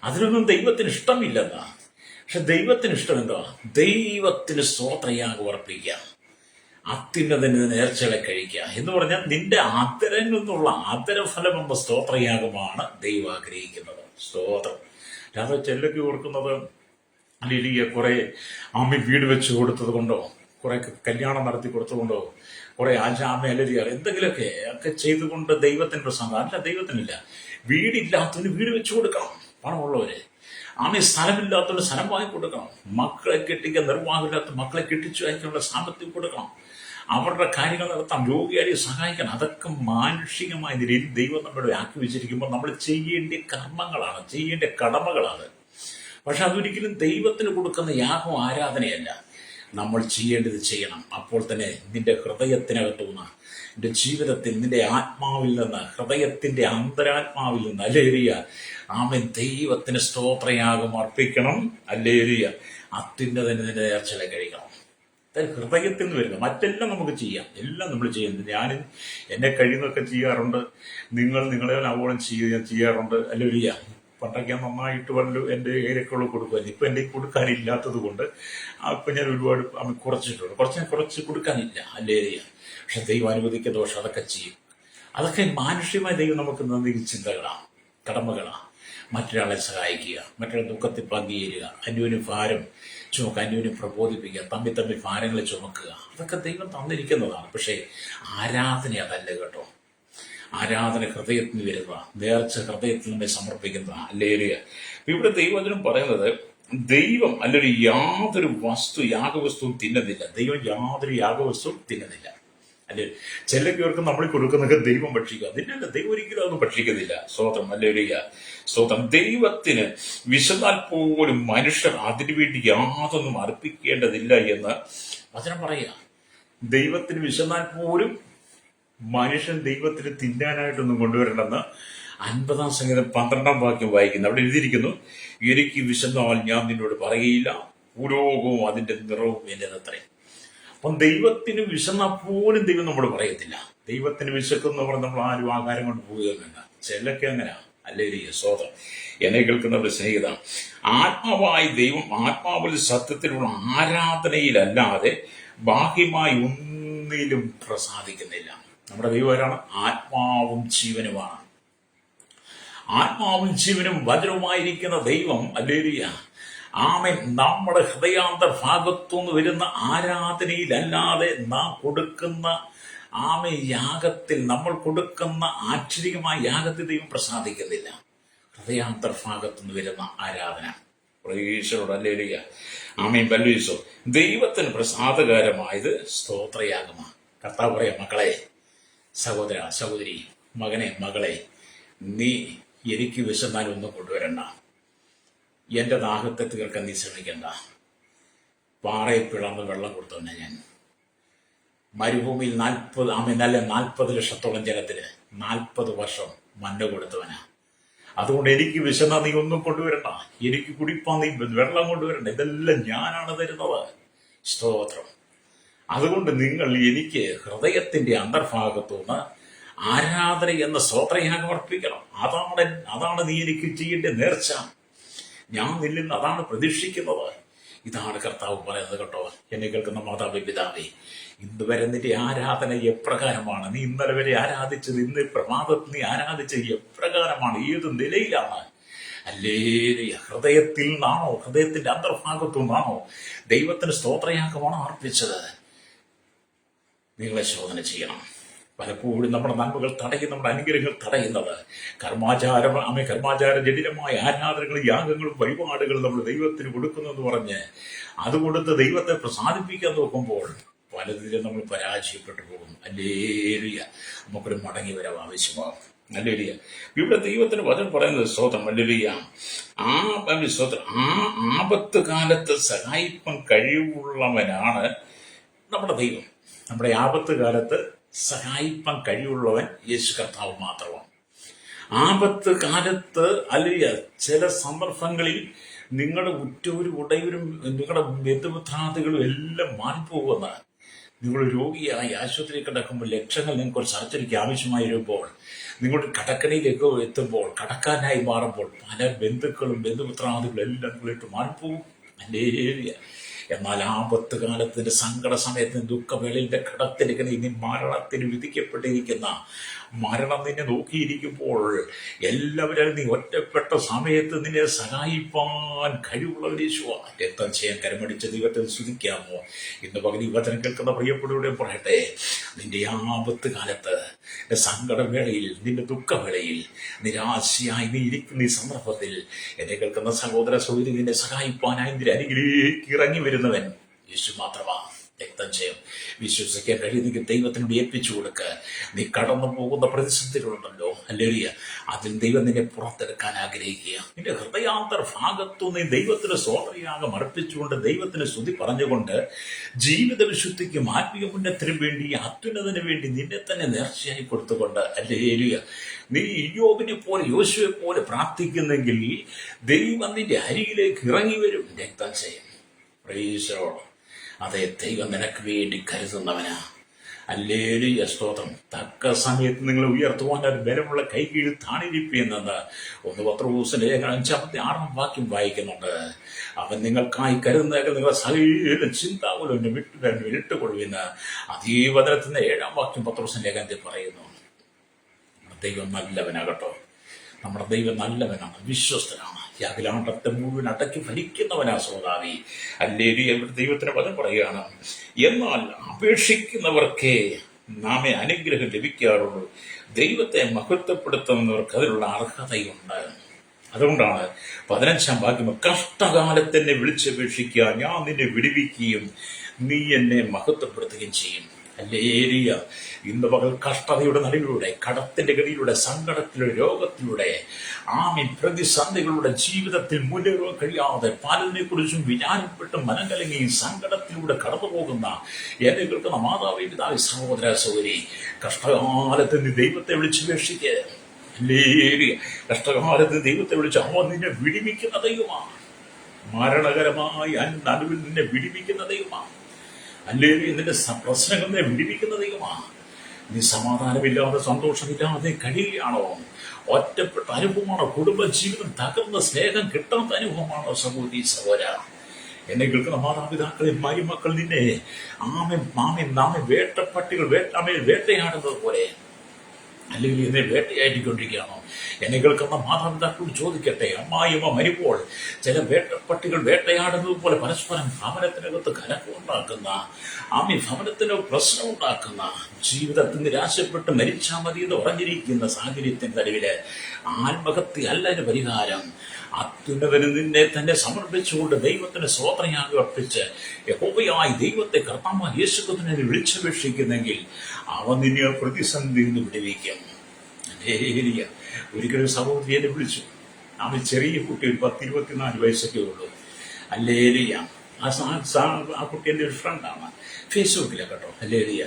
അതിനൊന്നും ദൈവത്തിന് ഇഷ്ടമില്ലെന്നാ. പക്ഷെ ദൈവത്തിന് ഇഷ്ടം എന്താ? ദൈവത്തിന് സ്തോത്രയാഗം അർപ്പിക്കുക, അത്യുന്നതന് നേർച്ചകളെ കഴിക്കുക എന്ന് പറഞ്ഞാൽ നിന്റെ ആദരനിൽ നിന്നുള്ള ആദരഫലം എന്ന സ്തോത്രയാഗമാണ് ദൈവം ആഗ്രഹിക്കുന്നത്. സ്തോത്രം. അല്ലാതെ ചെല്ലൊക്കെ ഓർക്കുന്നത്, അല്ലെങ്കിൽ കുറെ വീട് വെച്ച് കൊടുത്തത് കൊണ്ടോ, കുറെ കല്യാണം നടത്തി കൊടുത്തതുകൊണ്ടോ, കുറെ അല്ലെങ്കിൽ എന്തെങ്കിലുമൊക്കെ ചെയ്തുകൊണ്ട് ദൈവത്തിന് പ്രസാദം അല്ല. ദൈവത്തിനില്ല. വീടില്ലാത്തവന് വീട് വെച്ചു കൊടുക്കണം. പണമുള്ളവര്. സ്ഥലമില്ലാത്തവന് സ്ഥലം വാങ്ങി കൊടുക്കണം. മക്കളെ കെട്ടിക്കാൻ നിർവാഹമില്ലാത്ത മക്കളെ കെട്ടിച്ചു അയക്കാനുള്ള സാമ്പത്തികം കൊടുക്കണം. അവരുടെ കാര്യങ്ങൾ നടത്താം. രോഗിയായി സഹായിക്കണം. അതൊക്കെ മാനുഷികമായ നിലയിൽ ദൈവം നമ്മളെ ആക്കി വെച്ചിരിക്കുമ്പോൾ നമ്മൾ ചെയ്യേണ്ട കർമ്മങ്ങളാണ്, ചെയ്യേണ്ട കടമകളാണ്. പക്ഷെ അതൊരിക്കലും ദൈവത്തിന് കൊടുക്കുന്ന യാഗം ആരാധനയല്ല. നമ്മൾ ചെയ്യേണ്ടത് ചെയ്യണം. അപ്പോൾ തന്നെ നിന്റെ ഹൃദയത്തിനകത്തുനിന്ന്, നിന്റെ ജീവിതത്തിൽ, നിന്റെ ആത്മാവിൽ നിന്ന്, ഹൃദയത്തിന്റെ അന്തരാത്മാവിൽ നിന്ന് ഹല്ലേലൂയ ദൈവത്തിന് സ്തോത്രയാഗം അർപ്പിക്കണം. ഹല്ലേലൂയ. അത്യുന്നതന് നിന്റെ നേർച്ചകളെ കഴിക്കണം. ഹൃദയത്തിൽ നിന്ന് വരുന്നത്. മറ്റെല്ലാം നമുക്ക് ചെയ്യാം, എല്ലാം നമ്മൾ ചെയ്യുന്നത്. ഞാൻ എന്നെ കഴിയുന്നതൊക്കെ ചെയ്യാറുണ്ട്. നിങ്ങളെ അവോളം ചെയ്യാറുണ്ട്. ഹല്ലേലൂയ. പണ്ടൊക്കെ ഞാൻ നന്നായിട്ട് വല്ല എൻ്റെ ഏരിയക്കുള്ള കൊടുക്കുമായിരുന്നു. ഇപ്പം എൻ്റെ കൊടുക്കാനില്ലാത്തത് കൊണ്ട് ഇപ്പം ഞാൻ ഒരുപാട് കുറച്ചിട്ടുണ്ട്. കുറച്ച് കൊടുക്കാനില്ല. ഹല്ലേലൂയ. പക്ഷെ ദൈവം അനുവദിക്കുന്ന ദോഷം അതൊക്കെ ചെയ്യും. അതൊക്കെ മാനുഷികമായ ദൈവം നമുക്ക് നന്ദി ചിന്തകളാണ്, കടമകളാണ്. മറ്റൊരാളെ സഹായിക്കുക, മറ്റൊരാളെ ദുഃഖത്തിൽ പങ്കുചേരുക, അന്യോന്യം ഭാരം ചുമക്കുക, അന്യോന്യം പ്രബോധിപ്പിക്കുക, തമ്മിൽ ഭാരങ്ങൾ ചുമക്കുക, അതൊക്കെ ദൈവം തന്നിരിക്കുന്നതാണ്. പക്ഷേ ആരാധന അതല്ല കേട്ടോ. ആരാധന ഹൃദയത്തിൽ വരുന്ന, നേർച്ച ഹൃദയത്തിൽ നമ്മെ സമർപ്പിക്കുന്ന. അല്ലേലൂയ. ഇവിടെ ദൈവവചനം പറയുന്നത്, ദൈവം അല്ലൊരു യാതൊരു യാഗവസ്തുവും തിന്നുന്നില്ല. ദൈവം യാതൊരു യാഗവസ്തുവും തിന്നുന്നില്ല. അല്ലെ, ചിലർക്ക് നമ്മൾ കൊടുക്കുന്നതൊക്കെ ദൈവം ഭക്ഷിക്കുക. അതിനല്ല, ദൈവം ഒരിക്കലും അതൊന്നും ഭക്ഷിക്കുന്നില്ല. സ്തോത്രം. അല്ലേലൂയ. സ്തോത്രം. ദൈവത്തിന് വിശന്നാൽ പോലും മനുഷ്യർ അതിനുവേണ്ടി യാതൊന്നും അർപ്പിക്കേണ്ടതില്ല എന്ന് വചനം പറയുക. ദൈവത്തിന് വിശന്നാൽ പോലും മനുഷ്യൻ ദൈവത്തിന് തിന്നാനായിട്ടൊന്നും കൊണ്ടുവരണമെന്ന് 50-ാം സംഗീതം 12-ാം വാക്യം വായിക്കുന്നു. അവിടെ എഴുതിയിരിക്കുന്നു, എനിക്ക് വിശന്നാൽ ഞാൻ നിന്നോട് പറയുകയില്ല, ഭൂലോകവും അതിന്റെ നിറവും എന്റേതത്രേ. അപ്പം ദൈവത്തിന് വിശന്നാൽ പോലും ദൈവം നമ്മോട് പറയത്തില്ല. ദൈവത്തിന് വിശക്കുന്ന പറഞ്ഞ് നമ്മൾ ആരും ആഹാരം കൊണ്ട് പോവുകയെന്നല്ല. ചിലക്ക് അങ്ങനെ. അല്ലേലൂയ. സ്തോത്രം. എന്നെ കേൾക്കുന്നവരുടെ സ്നേഹിത, ആത്മാവായി ദൈവം ആത്മാവിൽ സത്യത്തിലുള്ള ആരാധനയിലല്ലാതെ ബാഹ്യമായി ഒന്നിലും പ്രസാദിക്കുന്നില്ല. നമ്മുടെ ദൈവം ആരാണ്? ആത്മാവും ജീവനുമാണ്. ആത്മാവും ജീവനും വചനവുമായിരിക്കുന്ന ദൈവം. അല്ലേലൂയ. ആമേൻ. നമ്മുടെ ഹൃദയാന്തർഭാഗത്തുനിന്ന് വരുന്ന ആരാധനയിലല്ലാതെ നാം കൊടുക്കുന്ന യാഗത്തിൽ, നമ്മൾ കൊടുക്കുന്ന ആശ്ചര്യമായ യാഗത്തിൽ ദൈവം പ്രസാദിക്കുന്നില്ല. ഹൃദയാന്തർഭാഗത്തുനിന്ന് വരുന്ന ആരാധന. പ്രേക്ഷകരോട് അല്ലേലൂയ. ആമേൻ. ബല്ലുസോ. ദൈവത്തിന് പ്രസാദകരമായത് സ്തോത്രയാഗമാണ്. കർത്താവ് പറയാം, മക്കളെ, സഹോദര സഹോദരി, മകനെ മകളെ, നീ എനിക്ക് വിശന്നാൽ ഒന്നും കൊണ്ടുവരണ്ട. എന്റെ ദാഹത്തെ തീർക്കാൻ നീ ശ്രമിക്കണ്ട. പാറയിൽ പിളർന്ന് വെള്ളം കൊടുത്തവനെ ഞാൻ. മരുഭൂമിയിൽ 40 ലക്ഷത്തോളം ജനത്തിന് 40 വർഷം മഞ്ഞ കൊടുത്തവനാ. അതുകൊണ്ട് എനിക്ക് വിശന്നാ നീ ഒന്നും കൊണ്ടുവരണ്ട, എനിക്ക് കുടിപ്പാൻ നീ വെള്ളം കൊണ്ടുവരണ്ട, ഇതെല്ലാം ഞാനാണ് തരുന്നത്. സ്തോത്രം. അതുകൊണ്ട് നിങ്ങൾ എനിക്ക് ഹൃദയത്തിന്റെ അന്തർഭാഗത്തുനിന്ന് ആരാധന എന്ന സ്തോത്രയാഗം അർപ്പിക്കണം. അതാണ് നീ എനിക്ക് ചെയ്യേണ്ട നേർച്ച. ഞാൻ നിന്നിൽ നിന്ന് അതാണ് പ്രതീക്ഷിക്കുന്നത്. ഇതാണ് കർത്താവ് പറയുന്നത് കേട്ടോ. എന്നെ കേൾക്കുന്ന മാതാവേ, പിതാവേ, ഇന്ന് വരെ നിന്റെ ആരാധന എപ്രകാരമാണ്? നീ ഇന്നലെ വരെ ആരാധിച്ചത്, ഇന്ന് പ്രഭാതത്തിൽ നീ ആരാധിച്ചത് എപ്രകാരമാണ്? ഏത് നിലയിലാണ്? അല്ലേലൂയ. ഹൃദയത്തിൽ നിന്നാണോ? ഹൃദയത്തിന്റെ അന്തർഭാഗത്തു നിന്നാണോ ദൈവത്തിന് സ്തോത്രയാഗമാണ് അർപ്പിച്ചത്? നിങ്ങളെ ശോധന ചെയ്യണം. പലപ്പോഴും നമ്മുടെ നന്മകൾ തടയും, നമ്മുടെ അനുഗ്രഹങ്ങൾ തടയുന്നത് കർമാചാര ജടിലമായ ആരാധനകളും യാഗങ്ങളും വഴിപാടുകളും നമ്മൾ ദൈവത്തിന് കൊടുക്കുന്നെന്ന് പറഞ്ഞ് അത് കൊടുത്ത് ദൈവത്തെ പ്രസാദിപ്പിക്കാൻ നോക്കുമ്പോൾ പലതിലും നമ്മൾ പരാജയപ്പെട്ടു പോകും. അല്ലേലൂയ. നമുക്കൊരു മടങ്ങി വരാൻ ആവശ്യമാകും. അല്ലേലൂയ. ഇവിടെ ദൈവത്തിന് വചനം പറയുന്നത്, സ്തോത്രം. അല്ലേലൂയ. സ്തോത്രം. ആപത്ത് കാലത്ത് സഹായിപ്പാൻ കഴിവുള്ളവനാണ് നമ്മുടെ ദൈവം. നമ്മുടെ ആപത്ത് കാലത്ത് സഹായിപ്പാൻ കഴിവുള്ളവൻ യേശു കർത്താവ് മാത്രമാണ്. ആപത്ത് കാലത്ത് അല്ലെ ചില സന്ദർഭങ്ങളിൽ നിങ്ങളുടെ ഉറ്റവരും ഉടയവരും നിങ്ങളുടെ ബന്ധുമിത്രാദികളും എല്ലാം മാറിപ്പോകുന്ന, നിങ്ങൾ രോഗിയായി ആശുപത്രിയിൽ കിടക്കുമ്പോൾ ലക്ഷങ്ങൾ നിങ്ങൾക്ക് ഒരു സർജറിക്ക് ആവശ്യമായി വരുമ്പോൾ, നിങ്ങളുടെ കടക്കണിയിലേക്ക് എത്തുമ്പോൾ, കടക്കാനായി മാറുമ്പോൾ പല ബന്ധുക്കളും ബന്ധുമിത്രാദികളും എല്ലാം നിങ്ങളിട്ട് മാറിപ്പോകും. അല്ലേലൂയ. എന്നാൽ ആപത്ത് കാലത്തിന്റെ സങ്കട സമയത്തിന് ദുഃഖവേളയുടെ കടത്തിരിക്കുന്ന ഇനി മരണത്തിന് വിധിക്കപ്പെട്ടിരിക്കുന്ന മരണം നിന്നെ നോക്കിയിരിക്കുമ്പോൾ എല്ലാവരും നീ ഒറ്റപ്പെട്ട സമയത്ത് നിന്നെ സഹായിപ്പാൻ കഴിവുള്ളവരേശുവാ. രക്തം ചെയ്യാൻ കരമടിച്ച ദൈവത്തെ സ്തുതിക്കാമോ? ഇന്ന് പകൽ ഈ വചനം കേൾക്കുന്ന പ്രിയപ്പെട്ടവരുടെ പറയട്ടെ, നിന്റെ ആപത്ത് കാലത്ത്, നിന്റെ സങ്കടവേളയിൽ, നിന്റെ ദുഃഖവേളയിൽ, നിരാശയായി നീ ഇരിക്കുന്ന ഈ സന്ദർഭത്തിൽ എന്നെ കേൾക്കുന്ന സഹോദര സഹോദരി, നിന്നെ സഹായിപ്പാനായി നിന്റെ അരികിലേക്ക് ഇറങ്ങി വരുന്നവൻ യേശു മാത്രമാണ്. രക്തം ചെയ്യും വിശ്വസിക്കാൻ കഴിയുന്നെങ്കിൽ ദൈവത്തിനോട് ഏൽപ്പിച്ചു കൊടുക്കുക. നീ കടന്നു പോകുന്ന പ്രതിസന്ധികളുണ്ടല്ലോ, അല്ലേലൂയ, അതിൽ ദൈവം നിന്നെ പുറത്തെടുക്കാൻ ആഗ്രഹിക്കുക. നിന്റെ ഹൃദയാന്തർഭാഗത്തു നീ ദൈവത്തിന് സ്തോത്രയാഗം അർപ്പിച്ചുകൊണ്ട് ദൈവത്തിന് സ്തുതി പറഞ്ഞുകൊണ്ട് ജീവിത വിശുദ്ധിക്കും ആത്മീയ ഉന്നത്തിനും വേണ്ടി, അത്യുന്നതിന് വേണ്ടി നിന്നെ തന്നെ നേർച്ചയായി കൊടുത്തുകൊണ്ട്, അല്ലേലൂയ, നീ ഇയ്യോബിനെ പോലെ യോശുവെ പോലെ പ്രാർത്ഥിക്കുന്നെങ്കിൽ ദൈവം നിന്റെ അരികിലേക്ക് ഇറങ്ങി വരും. രക്തം ചെയ്യും. പ്രൈസോളം. അതെ, ദൈവം നിനക്ക് വേണ്ടി കരുതുന്നവനാ. അല്ലേലൂയ. സ്തോത്രം. തക്ക സമയത്ത് നിങ്ങൾ ഉയർത്തുവാൻ ഒരു ബലമുള്ള കൈകീഴിൽ താണിരിപ്പിയെന്നത് 1 പത്രോസിന്റെ 5-6 വാക്യം വായിക്കുന്നുണ്ട്. അവൻ നിങ്ങൾക്കായി കരുതുന്ന നിങ്ങളുടെ സകല ചിന്താകുലം വിട്ടുകൊള്ളുവെന്ന് അതേ വചനത്തിന്റെ 7-ാം വാക്യം പത്രോസിന്റെ ലേഖനത്തിൽ പറയുന്നു. ദൈവം നല്ലവനാകട്ടോ. നമ്മുടെ ദൈവം നല്ലവനാണ്, വിശ്വസ്തനാണ്, യാഗിലാണ്ടത്തെ മുഴുവൻ അടക്കി ഭരിക്കുന്നവനാ സോദാവി. അല്ലേലൂയ. ദൈവത്തിന് പദം പറയുകയാണ്, എന്നാൽ അപേക്ഷിക്കുന്നവർക്കേ നാമെ അനുഗ്രഹം ലഭിക്കാറുള്ളൂ, ദൈവത്തെ മഹത്വപ്പെടുത്തുന്നവർക്ക് അതിനുള്ള അർഹതയുണ്ട്. അതുകൊണ്ടാണ് 15-ാം വാക്യം, കഷ്ടകാലത്ത് എന്നെ വിളിച്ചപേക്ഷിക്കുക, ഞാൻ നിന്നെ വിടുവിക്കുകയും നീ എന്നെ മഹത്വപ്പെടുത്തുകയും ചെയ്യും. ഹല്ലേലൂയ. ഇന്ന് പകൽ കഷ്ടതയുടെ നടുവിലൂടെ, കടത്തിന്റെ ഗതിയിലൂടെ, സങ്കടത്തിലൂടെ, രോഗത്തിലൂടെ, പ്രതിസന്ധികളുടെ ജീവിതത്തിൽ മുന്നേറാൻ കഴിയാതെ പലതിനെ കുറിച്ചും വിചാരപ്പെട്ട് മനം കലങ്ങിയും സങ്കടത്തിലൂടെ കടന്നു പോകുന്ന എന്നെ കേൾക്കുന്ന മാതാവേ, പിതാവേ, സഹോദര സഹോദരി, കഷ്ടകാലത്ത് നീ ദൈവത്തെ വിളിച്ചപേക്ഷിക്കുക. ഹല്ലേലൂയ. കഷ്ടകാലത്ത് ദൈവത്തെ വിളിച്ച് അവൻ നിന്നെ വിടിവിക്കുന്ന ദൈവമാണ്. മരണകരമായി നടുവിൽ നിന്നെ വിടിവിക്കുന്ന ദൈവമാണ്. അല്ലെങ്കിൽ നിന്റെ പ്രശ്നങ്ങൾ നിന്നെ വിടിവിക്കുന്ന ദൈവമാണ്. നീ സമാധാനമില്ലാതെ സന്തോഷമില്ലാതെ കഴിയുകയാണോ? ഒറ്റപ്പെട്ട അനുഭവമാണോ? കുടുംബജീവിതം തകർന്ന സ്നേഹം കിട്ടാത്ത അനുഭവമാണോ? സഹോദരി സഹോദര, എന്നെ കേൾക്കുന്ന മാതാപിതാക്കളെ, മരുമക്കൾ നിന്നെ നാമെ വേട്ടപ്പട്ടികൾ വേട്ടയാടുന്നത് പോലെ അല്ലെങ്കിൽ എന്നെ വേട്ടയായിക്കൊണ്ടിരിക്കുകയാണോ? എന്നെ കേൾക്കുന്ന മാതാപിതാക്കളോട് ചോദിക്കട്ടെ, അമ്മായിയമ്മ മരിപ്പോൾ ചില വേട്ടപ്പട്ടികൾ വേട്ടയാടുന്നത് പോലെ പരസ്പരം ഭവനത്തിനകത്ത് കലക്കമുണ്ടാക്കുന്ന, ഭവനത്തിന് പ്രശ്നം ഉണ്ടാക്കുന്ന, ജീവിതത്തിൽ നിരാശപ്പെട്ട് മരിച്ചാൽ മതി എന്ന് പറഞ്ഞിരിക്കുന്ന സാഹചര്യത്തിന്റെ നടുവില് ആത്മഹത്യ അല്ല അതിന് പരിഹാരം. അത്യുന്നതന് നിന്നെ തന്നെ സമർപ്പിച്ചുകൊണ്ട് ദൈവത്തിന് സ്തോത്രയാഗം അർപ്പിച്ച് യഹോവയായി ദൈവത്തെ കർത്താവായ യേശുക്രിസ്തുവിനെ വിളിച്ചപേക്ഷിക്കുന്നെങ്കിൽ അവൻ നിന്നെ പ്രതിസന്ധിയിൽ നിന്ന് വിടുവിക്കും. ഒരിക്കലും സഹോദരിയെ വിളിച്ചു. അവൻ ചെറിയ കുട്ടി, ഒരു 10-24 വയസ്സൊക്കെ ഉള്ളൂ. ഹല്ലേലൂയ. ആ കുട്ടി എൻ്റെ ഒരു ഫ്രണ്ടാണ്, ഫേസ്ബുക്കിലെ കേട്ടോ. ഹല്ലേലൂയ.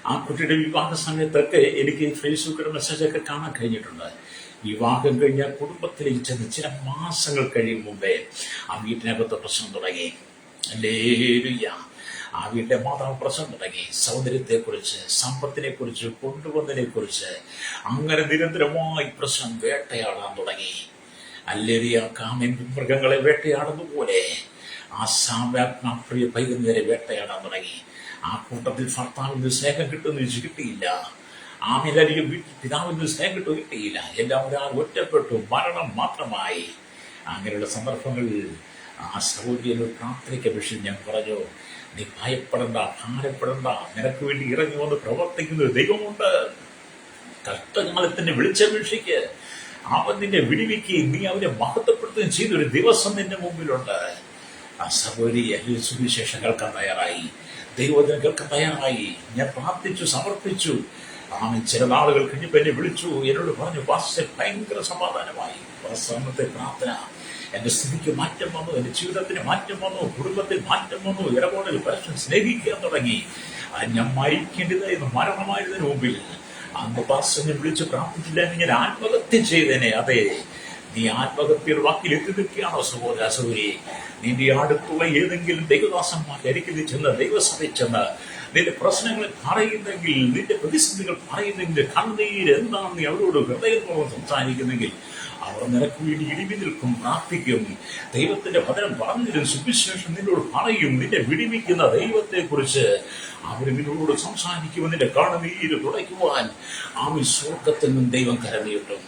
ആ കുട്ടിയുടെ വിവാഹ സമയത്തൊക്കെ എനിക്ക് ഫേസ്ബുക്കിലെ മെസ്സേജൊക്കെ കാണാൻ കഴിഞ്ഞിട്ടുണ്ട്. വിവാഹം കഴിഞ്ഞാൽ കുടുംബത്തിലേക്ക് ചെന്ന് ചില മാസങ്ങൾ കഴിയും മുമ്പേ ആ വീട്ടിനകത്ത് പ്രശ്നം തുടങ്ങി. ഹല്ലേലൂയ. ആ വീട്ടിലെ മാതാവ് പ്രശ്നം തുടങ്ങി. സൗന്ദര്യത്തെക്കുറിച്ച്, സമ്പത്തിനെ കുറിച്ച്, കൊണ്ടുവന്നതിനെ കുറിച്ച് അങ്ങനെ നിരന്തരമായി പ്രശ്നം വേട്ടയാടാൻ തുടങ്ങി. ഹല്ലേലൂയ. കാമ്യം മൃഗങ്ങളെ വേട്ടയാടുന്ന പോലെ ആ പ്രിയ പൈതൃകരെ വേട്ടയാടാൻ തുടങ്ങി. ആ കൂട്ടത്തിൽ ഭർത്താവിന് സ്നേഹം കിട്ടിയില്ല. ആമിലരികെ പിതാവിന് സ്നേഹം കിട്ടിയില്ല. എല്ലാം ഒരാൾ ഒറ്റപ്പെട്ടു, മരണം മാത്രമായി. അങ്ങനെയുള്ള സന്ദർഭങ്ങളിൽ ആ സഹോദരിയുടെ പ്രാർത്ഥനയ്ക്ക് അപേക്ഷിച്ച് ഞാൻ പറഞ്ഞു, നീ ഭയപ്പെടണ്ട, ഭാരപ്പെടണ്ട, നിനക്ക് വേണ്ടി ഇറങ്ങി വന്ന് പ്രവർത്തിക്കുന്ന ഒരു ദൈവമുണ്ട്. കഷ്ടകാലത്തിനെ വിളിച്ചപേക്ഷിക്ക്, അവൻ നിന്നെ വിടിവിക്കുകയും നീ അവനെ മഹത്വപ്പെടുത്തുകയും ചെയ്തൊരു ദിവസം നിന്റെ മുമ്പിലുണ്ട്. ആ സഹോദരി എല്ലാ സുവിശേഷം കേൾക്കാൻ തയ്യാറായി, ദൈവത്തിനെ കേൾക്കാൻ തയ്യാറായി. ഞാൻ പ്രാർത്ഥിച്ചു, സമർപ്പിച്ചു. ചില നാളുകൾ കഴിഞ്ഞപ്പോൾ എന്നെ വിളിച്ചു, എന്നോട് പറഞ്ഞു, പാസ്റ്റർ ഭയങ്കര സമാധാനമായി. അവസാനത്തെ പ്രാർത്ഥന, എന്റെ സ്ഥിതിക്ക് മാറ്റം വന്നു, എന്റെ ജീവിതത്തിന് മാറ്റം വന്നു, കുടുംബത്തിൽ മാറ്റം വന്നു, ഇടപാടിൽ പരസ്പരം സ്നേഹിക്കാൻ തുടങ്ങി. ഞാൻ മരിക്കേണ്ടതായിരുന്നു, മരണമായതിനു മുമ്പിൽ അന്ന് പാസ്റ്ററിനെ വിളിച്ച് പ്രാർത്ഥിച്ചില്ല, ഞാൻ ആത്മഹത്യ ചെയ്തേനെ. അതെ, നീ ആത്മഹത്യയുടെ വാക്കിൽ എത്തി നിൽക്കുകയാണോ സഹോദര സഹോദരി? നിന്റെ അടുത്തുള്ള ഏതെങ്കിലും ദൈവദാസന്മാരിലേക്ക് നീ ചെന്ന്, ദൈവസഭയിൽ ചെന്ന് നിന്റെ പ്രശ്നങ്ങൾ പറയുന്നെങ്കിൽ, നിന്റെ പ്രതിസന്ധികൾ പറയുന്നെങ്കിൽ, കണ്ണീര് എന്താണ് നീ അവരോട് ഹൃദയപൂർവ്വം സംസാരിക്കുന്നെങ്കിൽ അവർ നിനക്ക് വേണ്ടി ഇടിവി നിൽക്കും, പ്രാർത്ഥിക്കും. ദൈവത്തിന്റെ വചനം പറഞ്ഞിരും, സുവിശേഷം നിന്നോട് പറയും. നിന്നെ വിടിവിക്കുന്ന ദൈവത്തെക്കുറിച്ച് അവർ നിന്നോട് സംസാരിക്കും. നിന്റെ കണ്ണുനീര് തുടയ്ക്കുവാൻ സ്വർഗത്തിൽ നിന്നും ദൈവം കരനീട്ടും.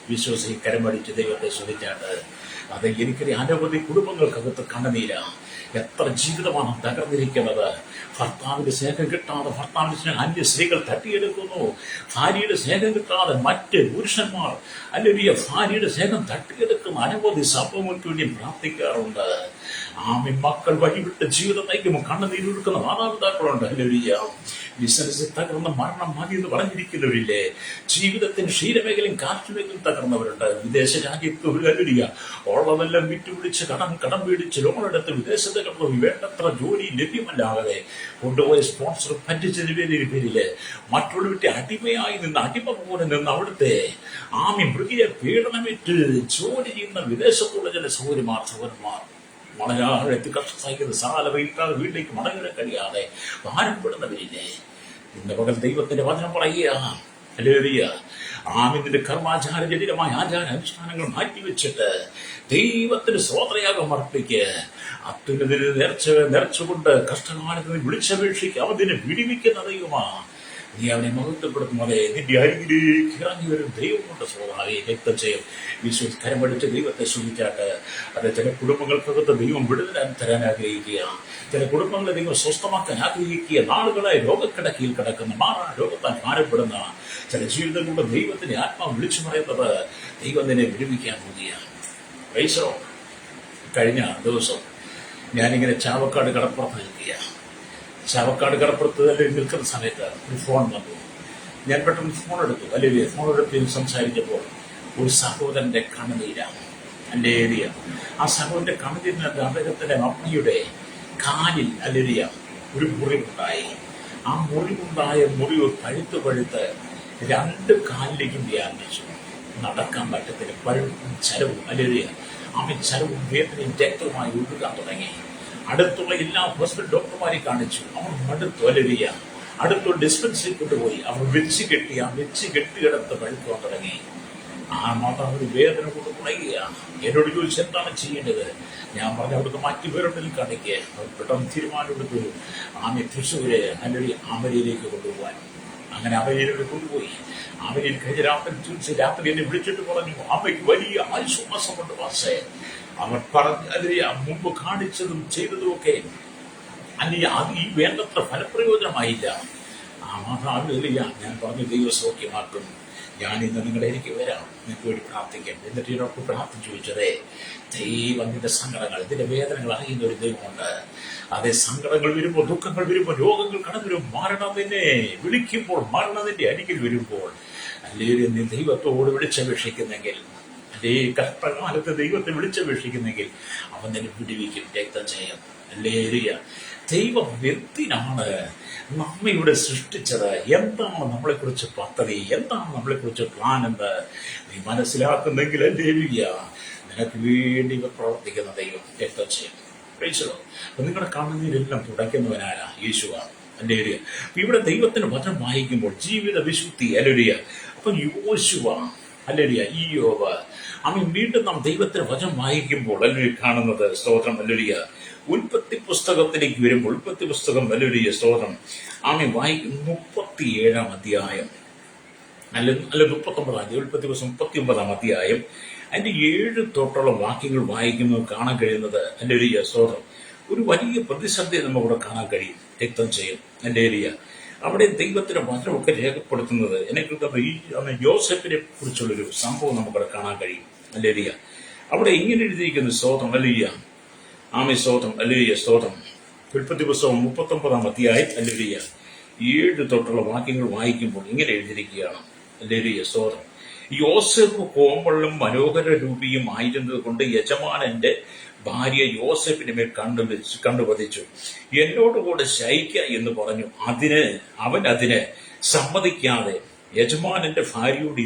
വിശ്വസിച്ച് കരമടിച്ച് ദൈവത്തെ സ്തുതിച്ചാട്ട്. അത് എനിക്കറിയാം, അനവധി കുടുംബങ്ങൾക്കകത്ത് കണ്ണുനീരാ. എത്ര ജീവിതമാണ് തകർന്നിരിക്കുന്നത്. ഭർത്താവിന്റെ സ്നേഹം കിട്ടാതെ, ഭർത്താവിന്റെ സ്നേഹം അന്യ സ്ത്രീകൾ തട്ടിയെടുക്കുന്നു. ഭാര്യയുടെ സ്നേഹം കിട്ടാതെ മറ്റ് പുരുഷന്മാർ അല്ലെങ്കിൽ ഭാര്യയുടെ സ്നേഹം തട്ടിയെടുക്കുന്ന അനവധി സംഭവങ്ങൾക്ക് വേണ്ടി പ്രാർത്ഥിക്കാറുണ്ട്. മക്കൾ വഴിവിട്ട് ജീവിതം നയിക്കുമ്പോൾ കണ്ണുനീരൊഴുക്കുന്ന മാതാപിതാക്കളുണ്ട്. ഹല്ലേലൂയ. ബിസിനസ് തകർന്ന മരണം മതി എന്ന് പറഞ്ഞിരിക്കുന്നവരില്ലേ? ജീവിതത്തിന് ക്ഷീരമേഖലയും കാർഷികമേഖലയും തകർന്നവരുണ്ട്. വിദേശ രാജ്യത്ത് ഹല്ലേലൂയ ഉള്ളതെല്ലാം വിറ്റുപിടിച്ച് കടം പിടിച്ച് ലോണെടുത്ത് വിദേശത്ത് കിടന്നു. വേണ്ടത്ര ജോലി ലഭ്യമല്ലാതെ കൊണ്ടുപോയ സ്പോൺസർ പറ്റിച്ചതിന്റെ പേരില് മറ്റുള്ളവരുടെ അടിമയായി നിന്ന്, അടിമ പോലെ നിന്ന് അവിടുത്തെ മൃഗീയ പീഡനമേറ്റ് ജോലി ചെയ്യുന്ന വിദേശത്തുള്ള ചില സഹോദരന്മാർ മണലാഴത്തി കഷ്ടസഹിക്കുന്ന സാലറി ഇല്ലാതെ വീട്ടിലേക്ക് മടങ്ങാൻ കഴിയാതെ ഭാരപ്പെടുന്നവരില്ലേ? ഇന്ന് പകൽ ദൈവത്തിന്റെ വചനം പറയുക, ഹല്ലേലൂയ, നിന്റെ കർമാചാരജനിതമായ ആചാര അനുഷ്ഠാനങ്ങൾ മാറ്റിവെച്ചിട്ട് ദൈവത്തിന് സ്തോത്രയാഗം അർപ്പിക്ക്. അത്യുന്നതിന് നേർച്ചുകൊണ്ട് കഷ്ടകാലത്തിന് വിളിച്ചപേക്ഷിക്കുക. അവതിനെ വിടിവിക്കുന്ന ദൈവമാ. നീ അവനെ മഹത്വപ്പെടുത്തും. അതെ, നിന്റെ അരികിലേക്ക് ഇറങ്ങി വരും ദൈവമുണ്ട് സ്വഭാവയെ രക്തം ചെയ്യും. കരമടിച്ച് ദൈവത്തെ സൂചിച്ചാട്ട്. അത് ചില കുടുംബങ്ങൾക്കകത്ത് ദൈവം വിടുതൽ തരാൻ ആഗ്രഹിക്കുക. ചില കുടുംബങ്ങളെ ദൈവം സ്വസ്ഥമാക്കാൻ ആഗ്രഹിക്കുക. നാളുകളായി രോഗക്കിടക്കയിൽ കിടക്കുന്ന മാറാ രോഗത്താൽ ഭാരപ്പെടുന്ന ചില ജീവിതങ്ങളുടെ ദൈവത്തിന്റെ ആത്മാവ് വിളിച്ചു പറയുന്നത് ദൈവം നിന്നെ വിടുവിക്കാൻ പോവുകയാണ്. വൈസോ കഴിഞ്ഞ ദിവസം ഞാനിങ്ങനെ ചാവക്കാട് കടപ്പുറത്ത് നിൽക്കുക. ചാവക്കാട് കടപ്പുറത്ത് നിൽക്കുന്ന സമയത്ത് ഒരു ഫോൺ വന്നു. ഞാൻ പെട്ടെന്ന് ഫോൺ എടുത്തു. അല്ലെങ്കിൽ ഫോൺ എടുത്ത് സംസാരിച്ചപ്പോൾ ഒരു സഹോദരന്റെ കണ്ണുനീരാണ് എൻ്റെ ഏരിയ. ആ സഹോദരന്റെ കണ്ണുനീരിനകത്ത് അദ്ദേഹത്തിന്റെ അമ്മയുടെ കാലിൽ അല്ലെരിയ ഒരു മുറിവുണ്ടായി. ആ മുറിവുണ്ടായ മുറിവ് പഴുത്ത് രണ്ട് കാലിലേക്കും വ്യാപിച്ചു. നടക്കാൻ പറ്റത്തില്ല. ചരവും അല്ലെരിയ അവൻ ചരവും വേദനയും രക്തവുമായി ഒഴുകാൻ തുടങ്ങി. അടുത്തുള്ള എല്ലാ ഹോസ്പിറ്റൽ ഡോക്ടർമാരെ കാണിച്ചു. അവർ മടുത്തു അല്ലെരിയ. അടുത്തുള്ള ഡിസ്പെൻസറി കൊണ്ടുപോയി. അവർ വെച്ച് കെട്ടിയിടത്ത് പഴുക്കുവാൻ തുടങ്ങി. ആ മാതാവ് ഒരു വേദന കൊണ്ട് തുടങ്ങുകയാണ്. എന്നോട് ചോദിച്ചു എന്താണ് ചെയ്യേണ്ടത്. ഞാൻ പറഞ്ഞു അവിടുത്തെ മറ്റു പേരുണ്ടെങ്കിൽ കാണിക്കുക. അവർ പെട്ടെന്ന് തീരുമാനമെടുത്തു ആമെ തൃശ്ശൂര് അല്ലെങ്കിൽ അമരയിലേക്ക് കൊണ്ടുപോകാൻ. അങ്ങനെ അമരയിലേക്ക് കൊണ്ടുപോയി. അമരയിൽ കഴിഞ്ഞ രാത്രി എന്നെ വിളിച്ചിട്ട് പറഞ്ഞു അമ്മയ്ക്ക് വലിയ ആശ്വാസമുണ്ട് വാസേ. അവർ പറഞ്ഞ അല്ലെങ്കിൽ മുമ്പ് കാണിച്ചതും ചെയ്തതുമൊക്കെ അല്ലെങ്കിൽ അത് ഈ വേണ്ടത്ര ഫലപ്രയോജനമായില്ല. ആ മാതാവില്ല. ഞാൻ പറഞ്ഞു ദൈവസൗഖ്യമാക്കും. ഞാൻ ഇന്ന് നിങ്ങളുടെ എനിക്ക് വരാം, നിങ്ങൾക്ക് വേണ്ടി പ്രാർത്ഥിക്കാം. എന്നിട്ട് ഇതിനൊക്കെ പ്രാർത്ഥിച്ചു ചോദിച്ചതേ ദൈവം നിന്റെ സങ്കടങ്ങൾ നിന്റെ വേദനകൾ അറിയുന്ന ഒരു ദൈവമുണ്ട്. അതേ സങ്കടങ്ങൾ വരുമ്പോൾ ദുഃഖങ്ങൾ വരുമ്പോൾ രോഗങ്ങൾ കടന്നു വരും. മരണം നിന്നെ വിളിക്കുമ്പോൾ മരണം നിന്റെ അരികിൽ വരുമ്പോൾ അല്ലെങ്കിൽ നീ ദൈവത്തോട് വിളിച്ചപേക്ഷിക്കുന്നെങ്കിൽ അതേ കഷ്ടകാലത്ത് ദൈവത്തെ വിളിച്ചപേക്ഷിക്കുന്നെങ്കിൽ അവൻ നിന്നെ വിടുവിക്കും. രക്തം ചെയ്യാം അല്ലേരിയ. ദൈവം എന്തിനാണ് നമ്മെ ഇവിടെ സൃഷ്ടിച്ചത്? എന്താണ് നമ്മളെക്കുറിച്ച് പദ്ധതി? എന്താണ് നമ്മളെക്കുറിച്ച് പ്ലാൻ എന്ന് നീ മനസ്സിലാക്കുന്നെങ്കിൽ അല്ലേരിയ നിനക്ക് വേണ്ടി പ്രവർത്തിക്കുന്ന ദൈവം രക്തം ചെയ്യും. കഴിച്ചോ? അപ്പൊ നിങ്ങളുടെ കണ്ണുനീരെല്ലാം തുടയ്ക്കുന്നവനാരാ? യേശുവാണ്. അല്ലേരിയ. ഇവിടെ ദൈവത്തിന് വചനം വായിക്കുമ്പോൾ ജീവിത വിശുദ്ധി അല്ലേരിയ. അപ്പൊ യോശുവ അല്ലേരിയ ഈ യോവ വീണ്ടും നാം ദൈവത്തിന് വചനം വായിക്കുമ്പോൾ അല്ലെ കാണുന്നത് സ്തോത്രം അല്ലേരിയ. ഉൽപ്പത്തി പുസ്തകത്തിലേക്ക് വരുമ്പോൾ ഉൽപ്പത്തി പുസ്തകം വലിയ സ്തോത്രം വായിക്കും 37-ാം അധ്യായം അല്ല 39-ാം അധ്യായം. ഉൽപ്പത്തി പുസ്തകം 39-ാം അധ്യായം അതിന്റെ 7 തൊട്ടുള്ള വാക്യങ്ങൾ വായിക്കുന്നത് കാണാൻ കഴിയുന്നത് എൻ്റെ ഒരു സ്തോത്രം ഒരു വലിയ പ്രതിസന്ധി നമുക്കിവിടെ കാണാൻ കഴിയും. രക്തം ചെയ്യും എൻ്റെ ഏരിയ. അവിടെ ദൈവത്തിന്റെ വചനമൊക്കെ രേഖപ്പെടുത്തുന്നത് എന്നെ കിട്ടുന്ന ഈ യോസെഫിനെ കുറിച്ചുള്ളൊരു സംഭവം നമുക്കവിടെ കാണാൻ കഴിയും. അല്ലേരിയ. അവിടെ ഇങ്ങനെ എഴുതിയിരിക്കുന്ന സ്തോത്രം അല്ലേരിയ. ആമേ സ്തോത്രം അല്ലേരിയ സ്തോത്രം. ഉൽപ്പത്തി പുസ്തകം 39-ാം അധ്യായം അല്ലേരിയ 7 തൊട്ടുള്ള വാക്യങ്ങൾ വായിക്കുമ്പോൾ ഇങ്ങനെ എഴുതിയിരിക്കുകയാണ്. അല്ലേരിയ സ്തോത്രം. യോസെഫ് കോമളും മനോഹര രൂപിയും ആയിരുന്നത് കൊണ്ട് യജമാനന്റെ ഭാര്യ യോസെഫിനെ മേൽ കണ്ടുപതിച്ചു. എന്നോടുകൂടെ ശയിക്ക എന്ന് പറഞ്ഞു. അവൻ അതിന് സമ്മതിക്കാതെ യജമാനന്റെ ഭാര്യയോട്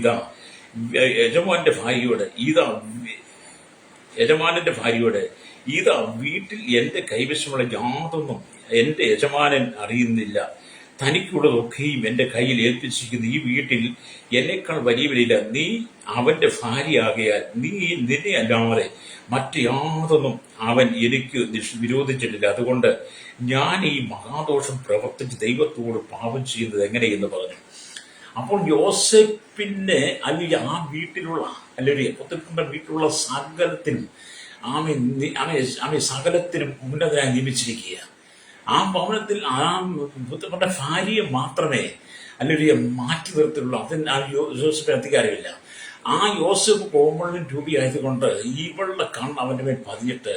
ഇതാ വീട്ടിൽ എന്റെ കൈവശമുള്ള യാതൊന്നും എന്റെ യജമാനൻ അറിയുന്നില്ല. തനിക്കുള്ളതൊക്കെയും എന്റെ കയ്യിൽ ഏൽപ്പിച്ചിരിക്കുന്ന ഈ വീട്ടിൽ എന്നേക്കാൾ വലിയവരില്ല. നീ അവന്റെ ഭാര്യയാകയാൽ നിന്നെ അല്ലാതെ മറ്റു യാതൊന്നും അവൻ എനിക്ക് വിരോധിച്ചിട്ടില്ല. അതുകൊണ്ട് ഞാൻ ഈ മഹാദോഷം പ്രവർത്തിച്ച് ദൈവത്തോട് പാപം ചെയ്യുന്നത് എങ്ങനെയെന്ന് പറഞ്ഞു. അപ്പോൾ യോസെഫിനെ അല്ലെങ്കിൽ ആ വീട്ടിലുള്ള അല്ലെങ്കിൽ പുത്രന്റെ വീട്ടിലുള്ള സകലത്തിനും സകലത്തിനും ഉന്നതനായി നിയമിച്ചിരിക്കുക. ആ ഭവനത്തിൽ ആ പുത്രന്റെ ഭാര്യയെ മാത്രമേ അല്ലെങ്കിൽ മാറ്റി നിർത്തിയുള്ള അതിന് ആ യോസെഫിന് അധികാരമില്ല. ആ യോസെഫ് കോമളിനും രൂപിയായതുകൊണ്ട് ഇവളുടെ കണ്ണ് അവന്റെ മേൽ പതിഞ്ഞിട്ട്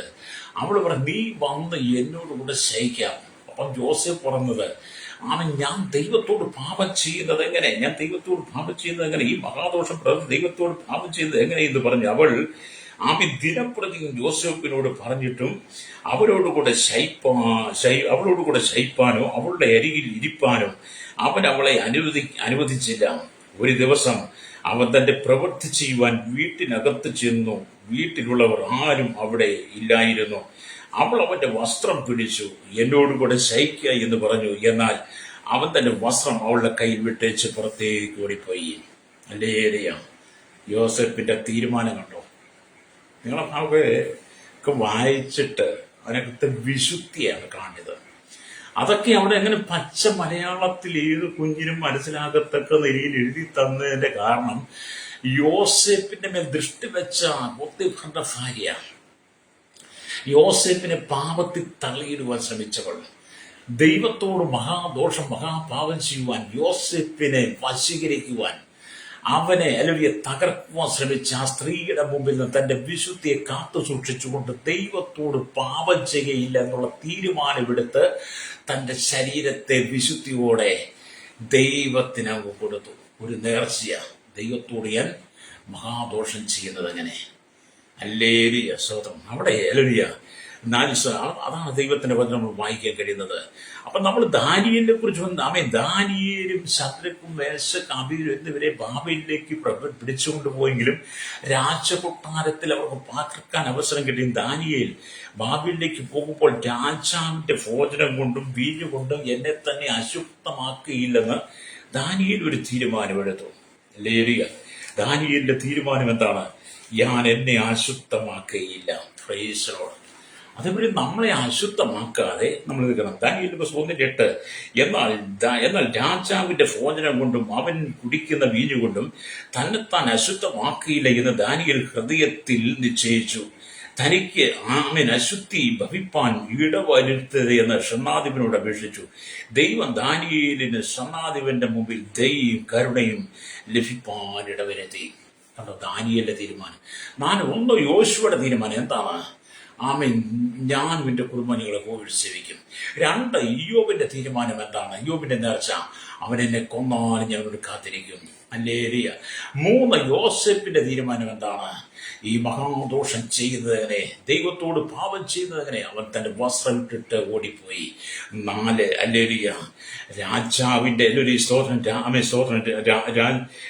അവൾ പറഞ്ഞു നീ വന്ന് എന്നോട് കൂടെ ശയിക്കാം. അപ്പം ജോസഫ് പറഞ്ഞത് ഞാൻ ദൈവത്തോട് പാപം ചെയ്യുന്നത് എങ്ങനെ? ഈ മഹാദോഷം ദൈവത്തോട് പാപം ചെയ്യുന്നത് എങ്ങനെ എന്ന് പറഞ്ഞു അവൾ ദിനപ്രതി ജോസഫിനോട് പറഞ്ഞിട്ടും അവളോടുകൂടെ ശയിപ്പാനോ അവളുടെ അരികിൽ ഇരിപ്പാനോ അവൻ അവളെ അനുവദിച്ചില്ല. ഒരു ദിവസം അവൻ തന്റെ പ്രവൃത്തി ചെയ്യുവാൻ വീട്ടിനകത്ത് ചെന്നു. വീട്ടിലുള്ളവർ ആരും അവിടെ ഇല്ലായിരുന്നു. അവൾ അവന്റെ വസ്ത്രം പിടിച്ചു എന്നോടുകൂടെ ശയിക്ക എന്ന് പറഞ്ഞു. എന്നാൽ അവൻ തന്റെ വസ്ത്രം അവളുടെ കയ്യിൽ വിട്ടേച്ച് പുറത്തേക്ക് ഓടിപ്പോയി. അല്ലേറിയ. യോസെഫിന്റെ തീരുമാനം കണ്ടോ? നിങ്ങളെ ഒക്കെ വായിച്ചിട്ട് അതിനകത്തെ വിശുദ്ധിയാണ് കാണുന്നത്. അതൊക്കെ അവിടെ എങ്ങനെ പച്ച മലയാളത്തിൽ ഏത് കുഞ്ഞിനും മനസ്സിലാകത്തക്ക നിലയിൽ എഴുതി തന്നതിന്റെ കാരണം യോസേപ്പിന്റെ മേൽ ദൃഷ്ടി വെച്ച പോത്തിഫറിന്റെ ഭാര്യ യോസേപ്പിനെ പാപത്തിൽ തള്ളിയിടുവാൻ ശ്രമിച്ചവൾ, ദൈവത്തോട് മഹാദോഷം മഹാപാപം ചെയ്യുവാൻ യോസേപ്പിനെ വശീകരിക്കുവാൻ, അവനെ അല്ലെങ്കിൽ തകർക്കുവാൻ ശ്രമിച്ച ആ സ്ത്രീയുടെ മുമ്പിൽ നിന്ന് തന്റെ വിശുദ്ധിയെ കാത്തു സൂക്ഷിച്ചുകൊണ്ട് ദൈവത്തോട് പാപം ചെയ്യുകയില്ല എന്നുള്ള തീരുമാനമെടുത്ത് തന്റെ ശരീരത്തെ വിശുദ്ധിയോടെ ദൈവത്തിന് അങ്ങ് കൊടുത്തു. ഒരു നേർച്ചയ, ദൈവത്തോട് ഞാൻ മഹാദോഷം ചെയ്യുന്നത് എങ്ങനെ. ഹല്ലേലൂയ, സ്തോത്രം. അവിടെ ഹല്ലേലൂയ അതാണ് ദൈവത്തിന്റെ വചനം നമ്മൾ വായിക്കാൻ കഴിയുന്നത്. അപ്പൊ നമ്മൾ ദാനിയേലിനെ കുറിച്ച് ദാനിയേലും ശദ്രക്കും മേശക്കും അബീരും എന്നിവരെ ബാബേലിലേക്ക് പിടിച്ചുകൊണ്ടുപോയെങ്കിലും രാജകൊട്ടാരത്തിൽ അവർക്ക് പാർക്കാൻ അവസരം കിട്ടിയും ദാനിയേൽ ബാബേലിലേക്ക് പോകുമ്പോൾ രാജാവിന്റെ ഭോജനം കൊണ്ടും വീഞ്ഞു കൊണ്ടും എന്നെ തന്നെ അശുദ്ധമാക്കുകയില്ലെന്ന് ദാനിയേൽ ഒരു തീരുമാനമെടുത്തു. ഹല്ലേലൂയ. ദാനിയേലിന്റെ തീരുമാനം എന്താണ്? ഞാൻ എന്നെ അശുദ്ധമാക്കുകയില്ല. Price the Lord. അതേപോലെ നമ്മളെ അശുദ്ധമാക്കാതെ നമ്മൾ നിൽക്കണം. ദാനിയേൽ 1:8 എന്നാൽ രാജാവിന്റെ ഭോജനം കൊണ്ടും അവൻ കുടിക്കുന്ന വീഞ്ഞുകൊണ്ടും തന്നെത്താൻ അശുദ്ധമാക്കിയില്ല എന്ന് ദാനിയേൽ ഹൃദയത്തിൽ നിശ്ചയിച്ചു. തനിക്ക് അശുദ്ധി ഭവിപ്പാൻ ഇടവരുത്തത് എന്ന് ഷണ്ഡാധിപനോട് അപേക്ഷിച്ചു. ദൈവം ദാനിയേലിന് ഷണ്ഡാധിപന്റെ മുമ്പിൽ ദയയും കരുണയും ലഭിപ്പാൻ ഇടവരുത്തി. കണ്ടോ ദാനിയേലിന്റെ തീരുമാനം. യോശുവയുടെ തീരുമാനം എന്താണ്? ഞാൻ എന്റെ കുടുംബങ്ങളെ കോവിഡ് സേവിക്കും. 2 ഇയ്യോബിന്റെ തീരുമാനം എന്താണ്? ഇയ്യോബിന്റെ നേർച്ച, അവൻ എന്നെ കൊന്നാലും ഞാൻ അവനോട് കാത്തിരിക്കും. ഹല്ലേലൂയ. 3 യോസേപ്പിന്റെ തീരുമാനം എന്താണ്? ഈ മഹാദോഷം ചെയ്തതിനെ, ദൈവത്തോട് പാപം ചെയ്തതിനെ അവൻ തന്റെ വസ്ത്രം ഇട്ടിട്ട് ഓടിപ്പോയി. 4 ഹല്ലേലൂയ രാജാവിന്റെ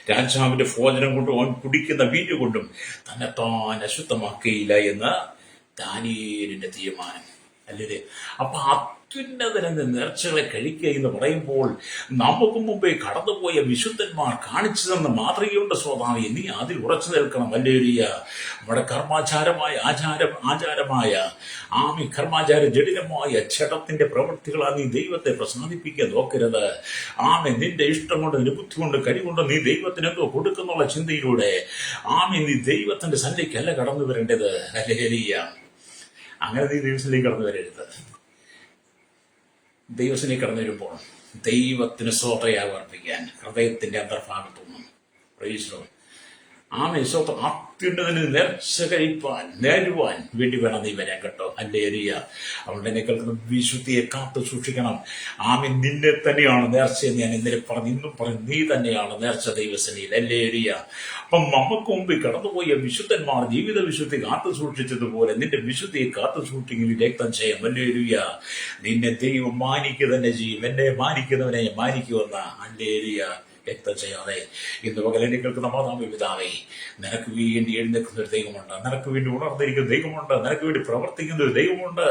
രാജാവിന്റെ ഭോജനം കൊണ്ടും അവൻ കുടിക്കുന്ന വീഞ്ഞു കൊണ്ടും തന്നെ താൻ അശുദ്ധമാക്കിയില്ല എന്ന് ദാനിയേലിന്റെ തീരുമാനം. അല്ലേ? അപ്പൊ അത്യുന്നതന്റെ നേർച്ചകളെ കഴിക്കുക എന്ന് പറയുമ്പോൾ നമുക്ക് മുമ്പേ കടന്നുപോയ വിശുദ്ധന്മാർ കാണിച്ചു തന്ന മാതൃകയുണ്ട്. സ്വഭാവി നീ അതിൽ ഉറച്ചു നിൽക്കണം. ഹല്ലേലൂയ. നമ്മുടെ ആചാരമായ കർമാചാര ജടിലമായ ക്ഷടത്തിന്റെ പ്രവൃത്തികളാൽ നീ ദൈവത്തെ പ്രസാദിപ്പിക്കാൻ നോക്കരുത്. നിന്റെ ഇഷ്ടം കൊണ്ട്, നിന്റെ ബുദ്ധി കൊണ്ട്, കരി കൊണ്ട് നീ ദൈവത്തിന് എന്തോ കൊടുക്കുന്നുള്ള ചിന്തയിലൂടെ നീ ദൈവത്തിന്റെ സന്നിധിക്കല്ല കടന്നു വരേണ്ടത്. ഹല്ലേലൂയ. അങ്ങനെ നീ ദൈവത്തിലേക്ക് കടന്നു വരരുത്. ദൈവത്തിലേക്ക് കടന്നു വരുമ്പോൾ ദൈവത്തിന് സ്തോത്രയാഗം അർപ്പിക്കാൻ ഹൃദയത്തിന്റെ അന്തർഭാഗത്തുനിന്നും പ്രൈസ് ദി ലോർഡ് സ്വന്തം അത്യുന്നതിന് നേർച്ച കഴിപ്പാൻ നേരുവാൻ വേണ്ടി വേണം നീ വരാൻ കേട്ടോ. ഹല്ലേലൂയ. അവളുടെ എന്നെ കേൾക്കുന്ന വിശുദ്ധിയെ കാത്തു സൂക്ഷിക്കണം. നിന്നെ തന്നെയാണ് നേർച്ചയെന്ന് ഞാൻ ഇന്നലെ ഇന്നും പറഞ്ഞു. നീ തന്നെയാണ് നേർച്ച ദൈവസന്നിധിയിൽ. ഹല്ലേലൂയ. അപ്പം നമുക്ക് മുമ്പിൽ കടന്നുപോയ വിശുദ്ധന്മാർ ജീവിത വിശുദ്ധി കാത്തു സൂക്ഷിച്ചതുപോലെ നിന്റെ വിശുദ്ധിയെ കാത്തു സൂക്ഷിക്കുന്ന രക്തം ചെയ്യാം. ഹല്ലേലൂയ. നിന്നെ ദൈവം മാനിക്കുക തന്നെ ചെയ്യും. എന്നെ മാനിക്കുന്നവനെ മാനിക്കുമെന്ന. ഹല്ലേലൂയ. രക്തം ചെയ്യാതെ ഇന്ന് പകലെന്നെ കേൾക്കുന്ന മാതാവ് പിതാവേ, നിനക്ക് വേണ്ടി എഴുന്നേൽക്കുന്ന ഒരു ദൈവമുണ്ട്, നിനക്ക് വേണ്ടി ഉണർന്നിരിക്കുന്ന ദൈവമുണ്ട്, നിനക്ക് വേണ്ടി പ്രവർത്തിക്കുന്ന ഒരു ദൈവമുണ്ട്.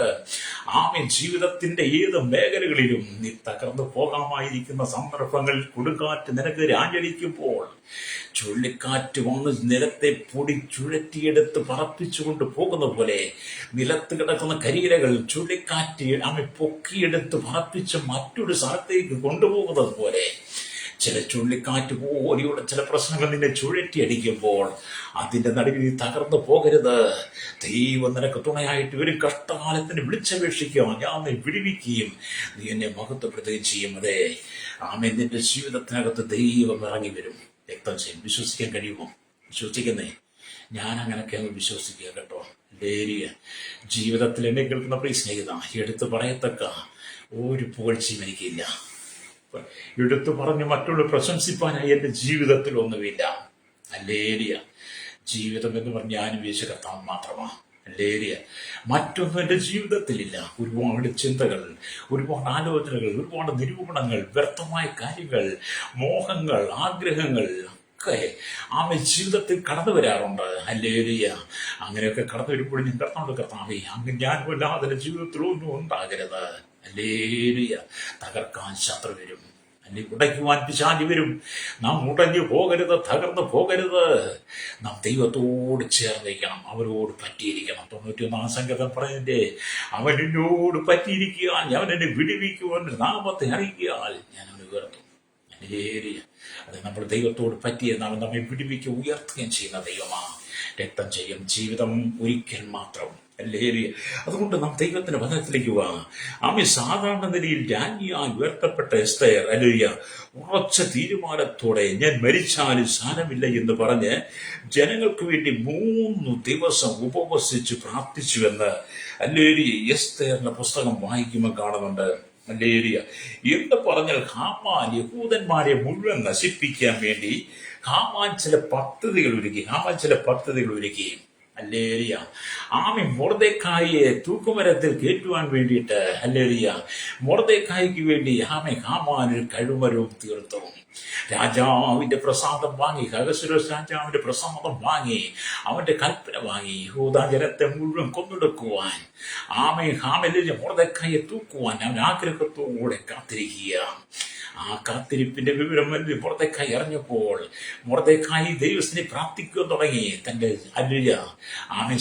ജീവിതത്തിന്റെ ഏത് മേഖലകളിലും നീ തകർന്നു പോകാമായിരിക്കുന്ന സന്ദർഭങ്ങളിൽ കൊടുങ്കാറ്റ് നിനക്ക് രാഞ്ഞടിക്കുമ്പോൾ ചുഴലിക്കാറ്റ് വന്ന് നിലത്തെ പൊടി ചുഴറ്റിയെടുത്ത് പറപ്പിച്ചുകൊണ്ട് പോകുന്ന പോലെ നിലത്ത് കിടക്കുന്ന കരിയിലകൾ ചുഴലിക്കാറ്റ് പൊക്കിയെടുത്ത് പറപ്പിച്ച് മറ്റൊരു സ്ഥലത്തേക്ക് കൊണ്ടുപോകുന്നത് പോലെ ചില ചുഴലിക്കാറ്റ് പോലെയുള്ള ചില പ്രശ്നങ്ങൾ നിന്നെ ചുഴറ്റിയടിക്കുമ്പോൾ അതിന്റെ നടുവിൽ നീ തകർന്നു പോകരുത്. ദൈവം നിനക്ക് തുണയായിട്ട് ഒരു കഷ്ടകാലത്തിന് വിളിച്ചപേക്ഷിക്കുക, ഞാൻ നീ വിടുവിക്കുകയും നീ എന്നെ മഹത്വപ്പെടുത്തുകയും ചെയ്യും. അതെ നിന്റെ ജീവിതത്തിനകത്ത് ദൈവം ഇറങ്ങി വരും. രക്തം ചെയ്യും. വിശ്വസിക്കാൻ കഴിയുമോ? വിശ്വസിക്കുന്നേ? ഞാൻ അങ്ങനെയൊക്കെ അങ്ങ് വിശ്വസിക്കുക കേട്ടോ. ലേരിയ ജീവിതത്തിൽ എന്നെ കേൾക്കുന്ന പ്രിയ സ്നേഹിത, എടുത്തു പറയത്തക്ക ഒരു പുകഴ്ചയും എനിക്കില്ല. എടുത്തു പറഞ്ഞ് മറ്റുള്ള പ്രശംസിപ്പാനായി എന്റെ ജീവിതത്തിൽ ഒന്നുമില്ല. ഹല്ലേലൂയ. ജീവിതം എന്ന് പറഞ്ഞ് ഞാനും യേശു കർത്താവ് മാത്രമാണ്. ഹല്ലേലൂയ. മറ്റൊന്നും എൻ്റെ ജീവിതത്തിലില്ല. ഒരുപാട് ചിന്തകൾ, ഒരുപാട് ആലോചനകൾ, ഒരുപാട് നിരൂപണങ്ങൾ, വ്യർത്ഥമായ കാര്യങ്ങൾ, മോഹങ്ങൾ, ആഗ്രഹങ്ങൾ ഒക്കെ ജീവിതത്തിൽ കടന്നു വരാറുണ്ട്. ഹല്ലേലൂയ. അങ്ങനെയൊക്കെ കടന്നു വരുമ്പോൾ ഞാൻ കർത്താവേ അങ്ങ് ഞാൻ വല്ലാതെ ജീവിതത്തിൽ ഒന്നും ഉണ്ടാകരുത്. ഹല്ലേലൂയ. തകർക്കാൻ ശത്രു വരും. അല്ലെ ഉടയ്ക്കുവാൻ പിശാചി വരും. നാം ഉടഞ്ഞു പോകരുത്, തകർന്നു പോകരുത്. നാം ദൈവത്തോട് ചേർന്നിരിക്കണം, അവരോട് പറ്റിയിരിക്കണം. 91 സങ്കീർത്തനം പറയുന്നതിന്റെ അവൻ എന്നോട് പറ്റിയിരിക്കാൻ, അവൻ എന്നെ വിടുവിക്കുവാൻ നാമത്തെ അറിയിക്കാൻ ഞാൻ അവനെ ഉയർത്തും. അത് നമ്മൾ ദൈവത്തോട് പറ്റിയെന്ന് അവൻ നമ്മെ വിടുവിക്കുക ഉയർത്തുകയും ചെയ്യുന്ന ദൈവമാണ്. രക്തം ചെയ്യും ജീവിതം ഒരിക്കൽ മാത്രം. അതുകൊണ്ട് നാം ദൈവത്തിന്റെ വചനത്തിലേക്ക് പോവാം. ആമി സാധാരണ നിലയിൽ രാജ്ഞിയായി ഉയർത്തപ്പെട്ട എസ്തേർ ഉറച്ച തീരുമാനത്തോടെ ഞാൻ മരിച്ചാലും സാരമില്ല എന്ന് പറഞ്ഞ് ജനങ്ങൾക്ക് വേണ്ടി 3 ദിവസം ഉപവസിച്ച് പ്രാർത്ഥിച്ചുവെന്ന് എസ്തേറിന്റെ പുസ്തകം വായിക്കുമ്പോൾ കാണുന്നുണ്ട്. എന്ന് പറഞ്ഞാൽ ഹാമാൻ യഹൂദന്മാരെ മുഴുവൻ നശിപ്പിക്കാൻ വേണ്ടി ഹാമാൻ ചില പദ്ധതികൾ ഒരുക്കി. ആമി മൊർദെഖായിയെ തൂക്കുമരത്തിൽ കയറ്റുവാൻ വേണ്ടിയിട്ട് മൊർദെഖായിക്ക് വേണ്ടി ഹാമാൻ ഒരു കഴുമരവും തീർത്തു. രാജാവിന്റെ പ്രസാദം വാങ്ങി, അഹശ്വേരോശ് രാജാവിന്റെ പ്രസാദം വാങ്ങി, അവന്റെ കൽപ്പന വാങ്ങി യഹൂദ ജനത്തെ മുഴുവൻ കൊന്നെടുക്കുവാൻ മൊർദെഖായിയെ തൂക്കുവാൻ അവൻ ആഗ്രഹത്തോടെ കാത്തിരിക്കുക. ആ കാത്തിരിപ്പിന്റെ വിവരം മൊർദെഖായി അറിഞ്ഞപ്പോൾ മൊർദെഖായി ദൈവത്തിനെ പ്രാർത്ഥിക്കാൻ തുടങ്ങി. തന്റെ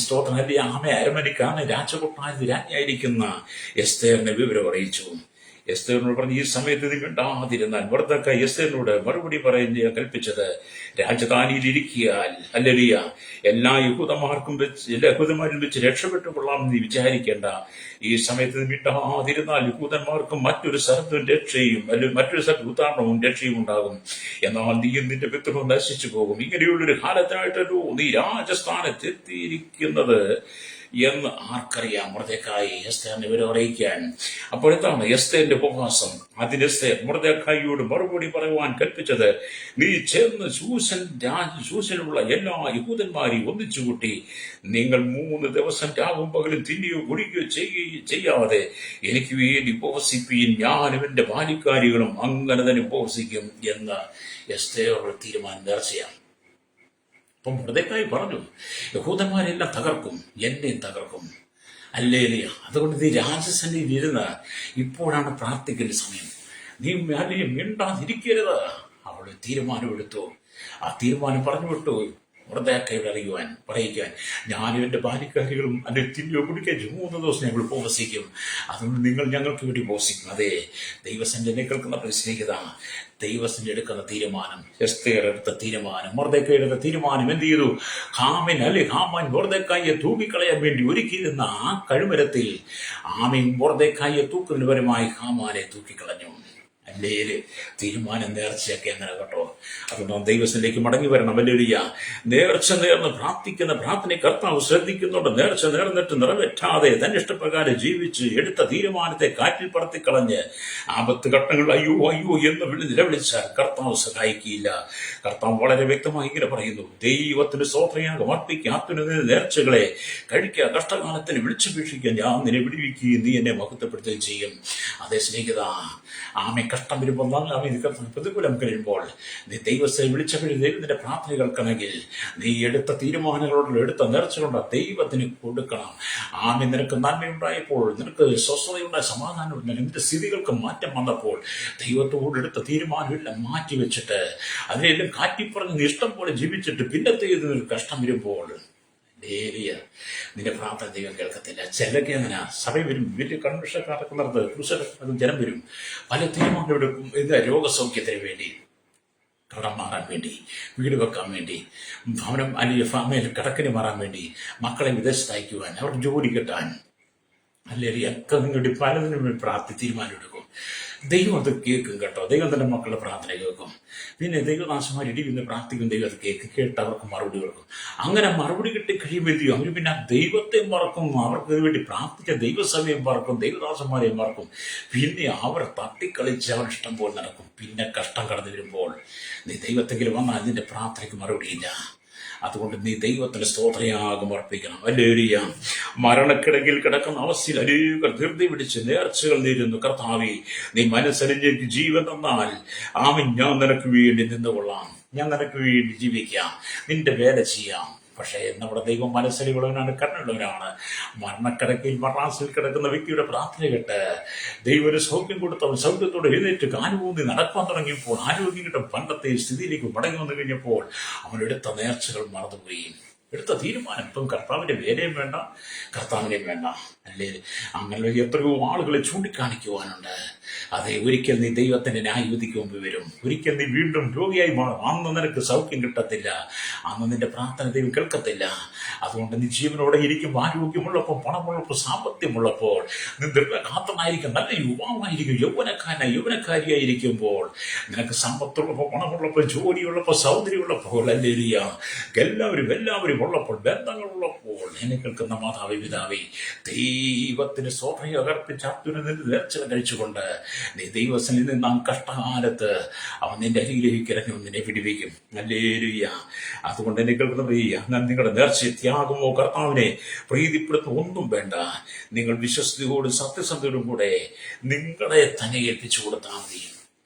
സ്തോത്രം അരമനിക്കാണ് രാജകൊട്ടാരത്തിൽ രാജ്ഞിയായിരിക്കുന്ന എസ്തേറിന്റെ വിവരം അറിയിച്ചു. എസ്തേറിനോട് പറഞ്ഞു, ഈ സമയത്ത് നീ മിണ്ടാതിരുന്നാൽ. മൊർദെഖായി എസ്തേറിനോട് മറുപടി പറയുന്ന കൽപ്പിച്ചത്, രാജധാനിയിൽ ഇരിക്കിയാൽ എല്ലാ യഹൂദന്മാരിൽ വെച്ച് രക്ഷപ്പെട്ടു കൊള്ളാമെന്ന് നീ വിചാരിക്കേണ്ട. ഈ സമയത്ത് മിണ്ടാതിരുന്നാൽ യഹൂദന്മാർക്കും മറ്റൊരു സ്ഥലത്തും രക്ഷയും മറ്റൊരു സ്ഥലത്ത് ഉദാഹരണവും രക്ഷയും ഉണ്ടാകും. എന്നാൽ നീയും നിന്റെ പിതൃവും നശിച്ചു പോകും. ഇങ്ങനെയുള്ളൊരു കാലത്തിനായിട്ടല്ലോ നീ രാജസ്ഥാനത്തെത്തിയിരിക്കുന്നത് എന്ന് ആർക്കറിയാം? മൊർദെഖായി എസ്തേറിനെ വിവരം അറിയിക്കാൻ. അപ്പോഴത്താണ് എസ്തേറിന്റെ ഉപവാസം. അതിന് എസ്തേർ മൊർദെഖായിയോട് മറുപടി പറയുവാൻ കൽപ്പിച്ചത്, നീ ചേർന്ന് ശൂശനുള്ള എല്ലാ യഹൂദന്മാരെയും ഒന്നിച്ചുകൂട്ടി നിങ്ങൾ 3 ദിവസം രാവും പകലും തിന്നുകയോ കുടിക്കുകയോ ചെയ്യാതെ എനിക്ക് വേണ്ടി ഉപവസിപ്പീൻ. ഞാനും എന്റെ ബാല്യക്കാരികളും അങ്ങനെ തന്നെ ഉപവസിക്കും എന്ന് എസ്തേർ തീരുമാനം നേർച്ചയാണ്. അപ്പം മൊർദെഖായി പറഞ്ഞു, യഹൂദന്മാരെല്ലാം തകർക്കും, എന്നെയും തകർക്കും. അതുകൊണ്ട് നീ രാജസന്നിധിയിൽ ഇരുന്ന് ഇപ്പോഴാണ് പ്രാർത്ഥിക്കേണ്ട സമയം. നീ മിണ്ടാതിരിക്കരുത്. അവള് തീരുമാനമെടുത്തു. ആ തീരുമാനം പറഞ്ഞു വിട്ടു മൊർദെഖായിയോട് പറയിക്കാൻ, ഞാനും എൻ്റെ ബാല്യക്കാരികളും അതിൻ്റെ തിന്നുകയോ കുടിക്കുകയോ 3 ദിവസം ഞങ്ങൾ ഉപവസിക്കും. അതുകൊണ്ട് നിങ്ങൾ ഞങ്ങൾക്ക് വേണ്ടി ഉപവസിക്കും. അതെ, ദൈവസന്നിധിയെ കേൾക്കുന്ന പരിശീലിക്കുക. ദൈവസന്നിധി എടുക്കുന്ന തീരുമാനം, എസ്തേർ എടുത്ത തീരുമാനം, മൊർദെഖായി എടുത്ത തീരുമാനം എന്ത് ചെയ്തു? ഹാമാൻ മൊർദെഖായിയെ തൂക്കിക്കളയാൻ വേണ്ടി ഒരുക്കിയിരുന്ന ആ കഴുമരത്തിൽ മൊർദെഖായിയെ തൂക്കുന്നതിനുപരമായി ഹാമാനെ തൂക്കിക്കളഞ്ഞു. തീരുമാനം നേർച്ചയൊക്കെ അങ്ങനെ കേട്ടോ. അതുകൊണ്ട് ദൈവത്തിലേക്ക് മടങ്ങി വരണം. നേർച്ച നേർന്ന് പ്രാർത്ഥിക്കുന്ന പ്രാർത്ഥന കർത്താവ് ശ്രദ്ധിക്കുന്നുണ്ട്. നേർച്ച നേർന്നിട്ട് നിറവേറ്റാതെ തന്റെ ഇഷ്ടപ്രകാരം ജീവിച്ച് എടുത്ത തീരുമാനത്തെ കാറ്റിൽ പറത്തിക്കളഞ്ഞ് ആപത്ത് ഘട്ടങ്ങൾ അയ്യോ അയ്യോ എന്ന് നിലവിളിച്ചാൽ കർത്താവ് സഹായിക്കില്ല. കർത്താവ് വളരെ വ്യക്തമായി ഇങ്ങനെ പറയുന്നു, ദൈവത്തിന് സ്തോത്രയാഗം അർപ്പിക്കുക, അത്യുന്നത നേർച്ചകളെ കഴിക്കുക, കഷ്ടകാലത്തിന് വിളിച്ചപേക്ഷിക്കുക, ഞാൻ നിന്നെ വിടുവിക്കുകയും നീ എന്നെ മഹത്വപ്പെടുത്തുകയും ചെയ്യും. അതേ സ്നേഹിത, കഷ്ടം വരുമ്പോൾ പ്രതികൂലം കഴിയുമ്പോൾ നീ ദൈവത്തെ വിളിച്ചപ്പോഴും ദൈവത്തിന്റെ പ്രാർത്ഥന കേൾക്കണമെങ്കിൽ നീ എടുത്ത തീരുമാനങ്ങളോട് എടുത്ത നേർച്ചകളുണ്ട് ദൈവത്തിന് കൊടുക്കണം. നിനക്ക് നന്മയുണ്ടായപ്പോൾ, നിനക്ക് സ്വസ്ഥതയുണ്ടായ സമാധാനമുണ്ട്, നിന്റെ സ്ഥിതികൾക്ക് മാറ്റം വന്നപ്പോൾ ദൈവത്തോട് എടുത്ത തീരുമാനമെല്ലാം മാറ്റിവെച്ചിട്ട് അതിനെല്ലാം കാറ്റിപ്പറഞ്ഞ് നീ ഇഷ്ടം പോലെ ജീവിച്ചിട്ട് പിന്നത്തെ കഷ്ടം വരുമ്പോൾ നിന്റെ പ്രാർത്ഥന ദൈവം കേൾക്കത്തില്ല. ചിലക്ക് അങ്ങനെ സഭ വരും, വലിയ കൺവെൻഷനൊക്കെ നടത്തും, ജനം വരും, പല തീരുമാനമെടുക്കും. രോഗസൗഖ്യത്തിന് വേണ്ടി, കടം മാറാൻ വേണ്ടി, വീട് വെക്കാൻ വേണ്ടി, ഭവനം അല്ലെങ്കിൽ ഫാമയിൽ കടക്കിന് മാറാൻ വേണ്ടി, മക്കളെ വിദേശത്ത് അയക്കുവാൻ, അവർക്ക് ജോലി കിട്ടാൻ, ഒക്കെ നിങ്ങളുടെ പലതിനും വേണ്ടി തീരുമാനമെടുക്കും. ദൈവം അത് കേൾക്കും കേട്ടോ. ദൈവം തന്നെ മക്കളുടെ പ്രാർത്ഥന കേൾക്കും. പിന്നെ ദൈവദാസന്മാർ ഇടിവിന്ന് പ്രാർത്ഥിക്കും, ദൈവം അത് കേട്ട് അവർക്ക് മറുപടി കൊടുക്കും. അങ്ങനെ മറുപടി കിട്ടി കഴിയുമ്പോൾ എന്ത് ചെയ്യും? അവർ പിന്നെ ദൈവത്തെ മറക്കും, അവർക്ക് വേണ്ടി പ്രാർത്ഥിച്ച ദൈവസഭയും മറക്കും, ദൈവദാസന്മാരെയും മറക്കും. പിന്നെ അവർ തട്ടിക്കളിച്ച് അവർ ഇഷ്ടം പോലെ നടക്കും. പിന്നെ കഷ്ടം കടന്നു വരുമ്പോൾ നീ ദൈവത്തെങ്കിലും വന്നാൽ അതിന്റെ പ്രാർത്ഥനയ്ക്ക് മറുപടിയില്ല. അതുകൊണ്ട് നീ ദൈവത്തിന് സ്തോത്രയാഗം അർപ്പിക്കണം. മരണക്കിടകിൽ കിടക്കുന്ന അവസ്ഥയിൽ അനേകർ ധൃതി പിടിച്ച് നേർച്ചകൾ നേരുന്നു. കർത്താവേ, നീ മനസ്സറിഞ്ഞേക്ക് ജീവൻ തന്നാൽ ഞാൻ നിനക്ക് വേണ്ടി നിന്നുകൊള്ളാം, ഞാൻ നിനക്ക് വേണ്ടി ജീവിക്കാം, നിന്റെ വേല ചെയ്യാം. പക്ഷേ നമ്മുടെ ദൈവം മനസ്സരിവുള്ളവനാണ്, കരുണയുള്ളവനാണ്. മരണക്കിടക്കയിൽ മറാസിൽ കിടക്കുന്ന വ്യക്തിയുടെ പ്രാർത്ഥന കേട്ട് ദൈവം ഒരു സൗഖ്യം കൊടുത്തവൻ സൗഖ്യത്തോടെ എഴുന്നേറ്റ് കാലുകൂന്നി നടക്കാൻ തുടങ്ങിയപ്പോൾ, ആരോഗ്യം കിട്ടും പണ്ടത്തെ സ്ഥിതിയിലേക്ക് മടങ്ങി വന്നു കഴിഞ്ഞപ്പോൾ അവനെടുത്ത നേർച്ചകൾ മറന്നുപോയി. എടുത്ത തീരുമാനം ഇപ്പം കർത്താവിന്റെ വേലയും വേണ്ട, കർത്താവിനെയും വേണ്ട. അല്ലേ, അങ്ങനെ എത്രയോ ആളുകളെ ചൂണ്ടിക്കാണിക്കുവാനുണ്ട്. അതെ, ഒരിക്കൽ നീ ദൈവത്തിന്റെ ന്യായവിധിക്ക് മുമ്പ് വരും. ഒരിക്കൽ നീ വീണ്ടും രോഗിയായി മാറും. അന്ന് നിനക്ക് സൗഖ്യം കിട്ടത്തില്ല. അന്ന് നിന്റെ പ്രാർത്ഥന ദൈവം കേൾക്കത്തില്ല. അതുകൊണ്ട് നീ ജീവനോടെ ഇരിക്കുമ്പോൾ, ആരോഗ്യമുള്ളപ്പോൾ, പണമുള്ളപ്പോൾ, സാമ്പത്തികമുള്ളപ്പോൾ, നീ ദീർഘകാത്തനായിരിക്കും, നല്ല യുവാവായിരിക്കും, യൗവനക്കാരിയായിരിക്കുമ്പോൾ, നിനക്ക് സമ്പത്തുള്ളപ്പോൾ, പണമുള്ളപ്പോൾ, ജോലിയുള്ളപ്പോൾ, സൗന്ദര്യമുള്ളപ്പോൾ, അല്ലേലൂയ, എല്ലാവരും ഉള്ളപ്പോൾ, ബന്ധങ്ങളുള്ളപ്പോൾ, എന്നെ കേൾക്കുന്ന മാതാവേ, പിതാവേ, ദൈവത്തിന് സ്വയം അകർപ്പിച്ച് അത്യുന്നതിൽ നേർച്ചകൾ കഴിച്ചുകൊണ്ട് നീ ദൈവസനിൽ നിന്ന് കഷ്ടകാലത്ത് അവൻ നിന്റെ അരികിലേക്ക് ഇറങ്ങി നിന്നെ പിടിപ്പിക്കും. ഹല്ലേലൂയ. അതുകൊണ്ട് എന്നെ കേൾക്കുന്നവരേ, ഞാൻ നിങ്ങളുടെ നേർച്ച ത്യാഗമോ കർത്താവിനെ പ്രീതിപ്പെടുത്തുന്ന ഒന്നും വേണ്ട. നിങ്ങൾ വിശ്വസ്തയോടും സത്യസന്ധയോടും കൂടെ നിങ്ങളെ തന്നെ ഏൽപ്പിച്ചു കൊടുത്താൽ മതി.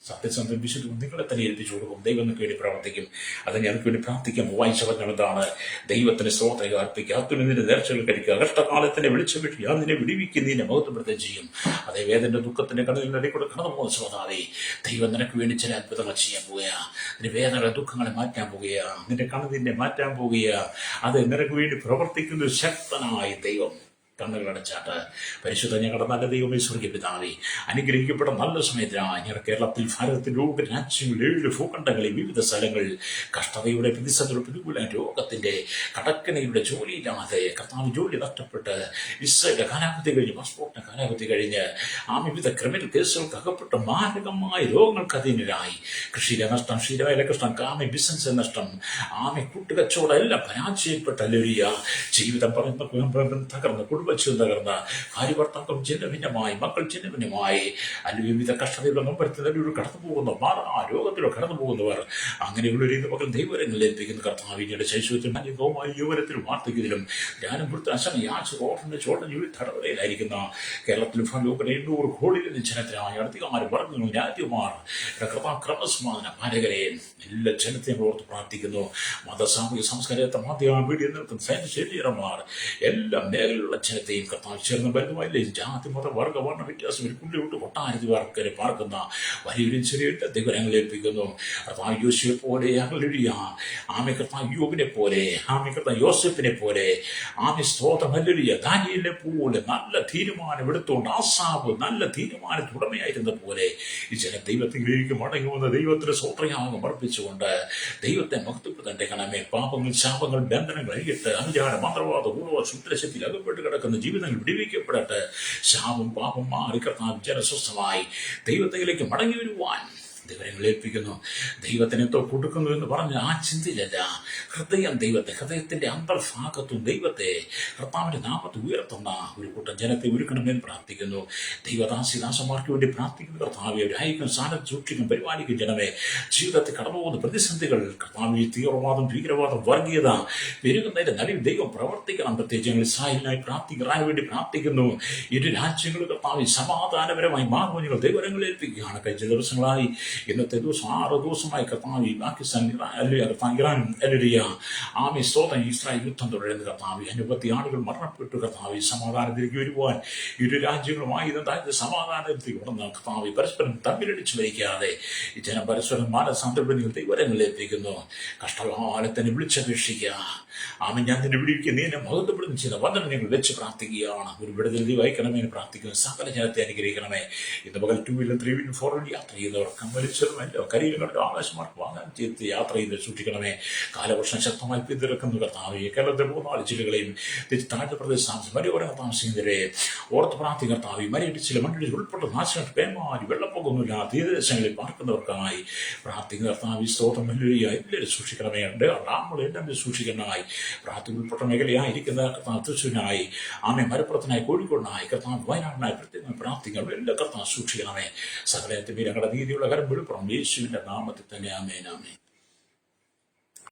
സത്യസന്ധം വിശുദ്ധം നിങ്ങളെ തന്നെ ഏൽപ്പിച്ചു കൊടുക്കും. ദൈവം നിങ്ങൾക്ക് വേണ്ടി പ്രവർത്തിക്കും. അത് ഞങ്ങൾക്ക് വേണ്ടി പ്രാർത്ഥിക്കാം. വായിച്ച പറഞ്ഞതാണ്, ദൈവത്തിന് സ്തോത്രം അർപ്പിക്കുക, അത്യുന്നതിന്റെ നേർച്ചകൾ കഴിക്കുക, കഷ്ടകാലത്തിനെ വിളിച്ചു വിട്ട് ഞാൻ നിന്നെ വിടിവിക്കും, നിന്നെ മഹത്വപ്പെടുത്തുകയും ചെയ്യും. അതേ വേദന്റെ ദുഃഖത്തിന്റെ കടലിൽ കൂടെ കടന്നു പോകുന്ന സ്വതാവേ, ദൈവം നിനക്ക് വേണ്ടി ചില അത്ഭുതങ്ങൾ ചെയ്യാൻ പോവുക. നിന്റെ വേദനകളെ ദുഃഖങ്ങളെ മാറ്റാൻ പോവുക. നിന്റെ കണ്ണതിനെ മാറ്റാൻ പോവുക. അത് നിനക്ക് വേണ്ടി പ്രവർത്തിക്കുന്ന ശക്തനായ ദൈവം. കണ്ണുകളടച്ചാട്ട് പരിശുദ്ധ ഞങ്ങളുടെ നല്ല ദൈവമേ, സ്വർഗ്ഗീയ പിതാവേ, അനുഗ്രഹിക്കപ്പെട്ട നല്ല സമയത്തിനായി ഞങ്ങളുടെ കേരളത്തിൽ, ഭാരതത്തിൽ, രാജ്യങ്ങളിൽ, 7 ഭൂഖണ്ഡങ്ങളിൽ, വിവിധ സ്ഥലങ്ങളിൽ കഷ്ടതയുടെ, പ്രതിസന്ധിയുടെ, പ്രതികൂല രോഗത്തിന്റെ, കടക്കണിയുടെ, ജോലിയില്ലാതെ കർത്താവ് ജോലി നഷ്ടപ്പെട്ട്, വിസയുടെ കാലാവധി കഴിഞ്ഞ്, പാസ്പോർട്ടിന്റെ കാലാവധി കഴിഞ്ഞ്, വിവിധ ക്രിമിനൽ കേസുകൾക്ക് അകപ്പെട്ട് മാരകമായ രോഗങ്ങൾക്ക് അധീനരായി, കൃഷിയിലെ നഷ്ടം, ക്ഷീരവേല നഷ്ടം, ബിസിനസ് നഷ്ടം, കൂട്ടുകച്ചവടം എല്ലാം പരാജയപ്പെട്ട അല്ലേലൂയ, ജീവിതം തകർന്ന്, കുടുംബജീവൻ തകർന്ന, ഭാര്യ ഭർത്താക്കൾ ഛിന്നഭിന്നമായി, മക്കൾ ഛിന്നഭിന്നമായി, അല്ലെങ്കിൽ വിവിധ കഷ്ടതയുടെ നമ്പരത്തിൽ കടന്നു പോകുന്ന, രോഗത്തിലോ കടന്നു പോകുന്നവർ, അങ്ങനെയുള്ളൊരു മക്കൾ ദൈവരങ്ങളിൽ ഏൽപ്പിക്കുന്ന കർത്താവിന്റെ ശൈശവത്തിലും അനുഭവമായി യുവനത്തിലും വാർദ്ധക്യത്തിലും ജ്ഞാനം കൊടുത്ത ഓട്ടന്റെ ചോട്ടൻ തടവറയിലായിരിക്കുന്ന കേരളത്തിലും ലോകത്തിലെ 800 കോടിയിലും ജനത്തിനായി അധികാരം വർഗ്ഗങ്ങൾ, രാജ്യമാർ, ക്രമസമാധാന പാലകരെ എല്ലാ ജനത്തെയും ഓർത്ത് പ്രാർത്ഥിക്കുന്നു. മത, സാമൂഹിക, സാംസ്കാരിക, മാധ്യമ, മീഡിയ നേതൃത്വം, സൈനികർ, എല്ലാ മേഖലയിലുള്ള ജനത്തെയും കർത്താവ് ചേർന്ന് വരുന്നതല്ലേ, ജാതി, മത, വർഗ, വർണ്ണ വ്യത്യാസം കുള്ളിവിട്ട് കൊട്ടാരത്തി വർക്കരെ പാർക്കുന്ന വലിയൊരു ചെറിയ ദൈവങ്ങൾ ഏൽപ്പിക്കുന്നു. കർത്താവ് യോശുവെ പോലെ, കർത്താവ് യോബിനെ പോലെ, കർത്താവ് യോസെഫിനെ പോലെ, സ്തോത്രം, ഹല്ലേലൂയ, ദാനിയേലിനെ പോലെ നല്ല തീരുമാനം എടുത്തുകൊണ്ട്, ആസാബ് നല്ല തീരുമാനത്തിന് ഉടമയായിരുന്ന പോലെ ഈ ജന ദൈവത്തിലേക്ക് മടങ്ങി വന്ന ദൈവത്തിന് സ്വത്രയാഗം അർപ്പിച്ചുകൊണ്ട് ദൈവത്തെ മഹത്വപ്പെടുത്തേണ്ടേ. പാപങ്ങൾ, ശാപങ്ങൾ, ബന്ധനങ്ങൾ അഴിയിട്ട്, അനുചാര, മന്ത്രവാദ, ഊർവ, ശുദ്രശക്തിയിൽ അകപ്പെട്ട് കിടക്കുന്ന ജീവിതങ്ങൾ വിടിവിക്കപ്പെടട്ടെ. ശാപം, പാപം മാറി കർത്താവ് ജനസ്വസ്ഥമായി ദൈവത്തിലേക്ക് മടങ്ങി വരുവാൻ ദൈവങ്ങൾ ഏൽപ്പിക്കുന്നു. ദൈവത്തിന് എന്തോ കൊടുക്കുന്നു എന്ന് പറഞ്ഞ് ആ ചിന്തയിലല്ല, ഹൃദയത്തിന്റെ അന്തർഭാഗത്തും ദൈവത്തെ, കർത്താവിന്റെ നാമത്തെ ഉയർത്തുന്ന ഒരു കൂട്ടം ജനത്തെ ഒരുക്കണമെന്ന് പ്രാർത്ഥിക്കുന്നു. ദൈവദാസിദാസന്മാർക്ക് വേണ്ടി പ്രാർത്ഥിക്കുന്ന കർത്താവെ, ഒരു ഐക്യം, സ്ഥാനത്ത് സൂക്ഷിക്കും, പരിപാലിക്കും ജനമേ. ജീവിതത്തിൽ കടന്നുപോകുന്ന പ്രതിസന്ധികൾ, കർത്താവ്, തീവ്രവാദം, ഭീകരവാദം, വർഗീയത പെരുകുന്നതിന്റെ നടുവിൽ ദൈവം പ്രവർത്തിക്കണം. പ്രത്യേകിച്ച് ഇസ്രായേലിനായി ഇറാന് വേണ്ടി പ്രാർത്ഥിക്കുന്നു. ഇരു രാജ്യങ്ങളും കർത്താവ് സമാധാനപരമായി മാറുവാൻ ദൈവങ്ങൾ ഏൽപ്പിക്കുകയാണ്. കഴിഞ്ഞ ദിവസങ്ങളായി, ഇന്നത്തെ ദിവസം 6 ദിവസമായി കർത്താവ് പാകിസ്ഥാൻ, ഇറാനും സ്തോത്രം, ഇസ്രായേൽ യുദ്ധം തുടരുന്ന കർത്താവ്, 50 ആളുകൾ മരണപ്പെട്ടു. കർത്താവ് സമാധാനത്തിലേക്ക് വരുവാൻ ഇരു രാജ്യങ്ങളുമായി സമാധാനത്തിലേക്ക് ഉടന്ന കർത്താവ് പരസ്പരം തമ്മിലടിച്ചു വരിക്കാതെ ഈ ജനം പരസ്പരം മാനസാന്തരപ്പെടുന്ന ദൈവങ്ങൾ ഏൽപ്പിക്കുന്നു. കഷ്ടകാലത്തിനെ വിളിച്ചപേക്ഷിക്കുക. ഞാൻ നിന്നെ വിളിക്കുക, നീ എന്നെ മഹത്വപ്പെടുന്ന ചെയ്ത വന്ദനം ഞങ്ങൾ വെച്ച് പ്രാർത്ഥിക്കുകയാണ്. ഒരു വിടുതൽ നീ വായിക്കണമെന്ന് പ്രാർത്ഥിക്കുന്നു. സകല ജനത്തെ അനുഗ്രഹിക്കണമേ. ഇന്ന് പകൽ 2 വീലും 3 വീലും 4 വീലും യാത്ര ചെയ്യുന്നവർ, കമ്മലിച്ചതുമല്ലോ കരിയിലുകളുടെ ആകാശമാർക്ക് വാങ്ങാൻ ചെയ്ത് യാത്ര ചെയ്ത് സൂക്ഷിക്കണമേ. കാലവർഷം ശക്തമായി പിന്തുടർക്കുന്ന കർത്താവ്, കേരളത്തിലെ 3-4 ജില്ലകളെയും താഴ്ന്ന പ്രദേശം മലയോരം താമസിക്കുന്നവരെ ഓർത്ത് പ്രാർത്ഥി കർത്താവ്. മരയിടിച്ചിലെ മണ്ണിടിച്ചിൽ ഉൾപ്പെട്ട നാശം, പേമാരി, വെള്ളപ്പൊക്കമൊന്നുമില്ല തീരദേശങ്ങളിൽ പാർക്കുന്നവർക്കായി പ്രാർത്ഥിക്കുന്ന കർത്താവ്, സ്തോത്രം, എല്ലാവരും സൂക്ഷിക്കണമേ. എല്ലാം സൂക്ഷിക്കണമായി. പ്രാർത്ഥന ഉൾപ്പെട്ട മേഖലയായിരിക്കുന്ന കർത്താവ് തൃശ്ശൂരിനായി, മലപ്പുറത്തിനായി, കോഴിക്കോടിനായി, കർത്താവ് വയനാടിനായി പ്രത്യേകം പ്രാർത്ഥിക്കണം. എല്ലാ കർത്താവ് സൂക്ഷിക്കണമേ. സകലത്തിന്റെ ഞങ്ങളുടെ നീതിയുള്ള കരം വെളിപ്പെടും യേശുവിന്റെ നാമത്തിൽ തന്നെ. ആമേൻ, ആമേൻ.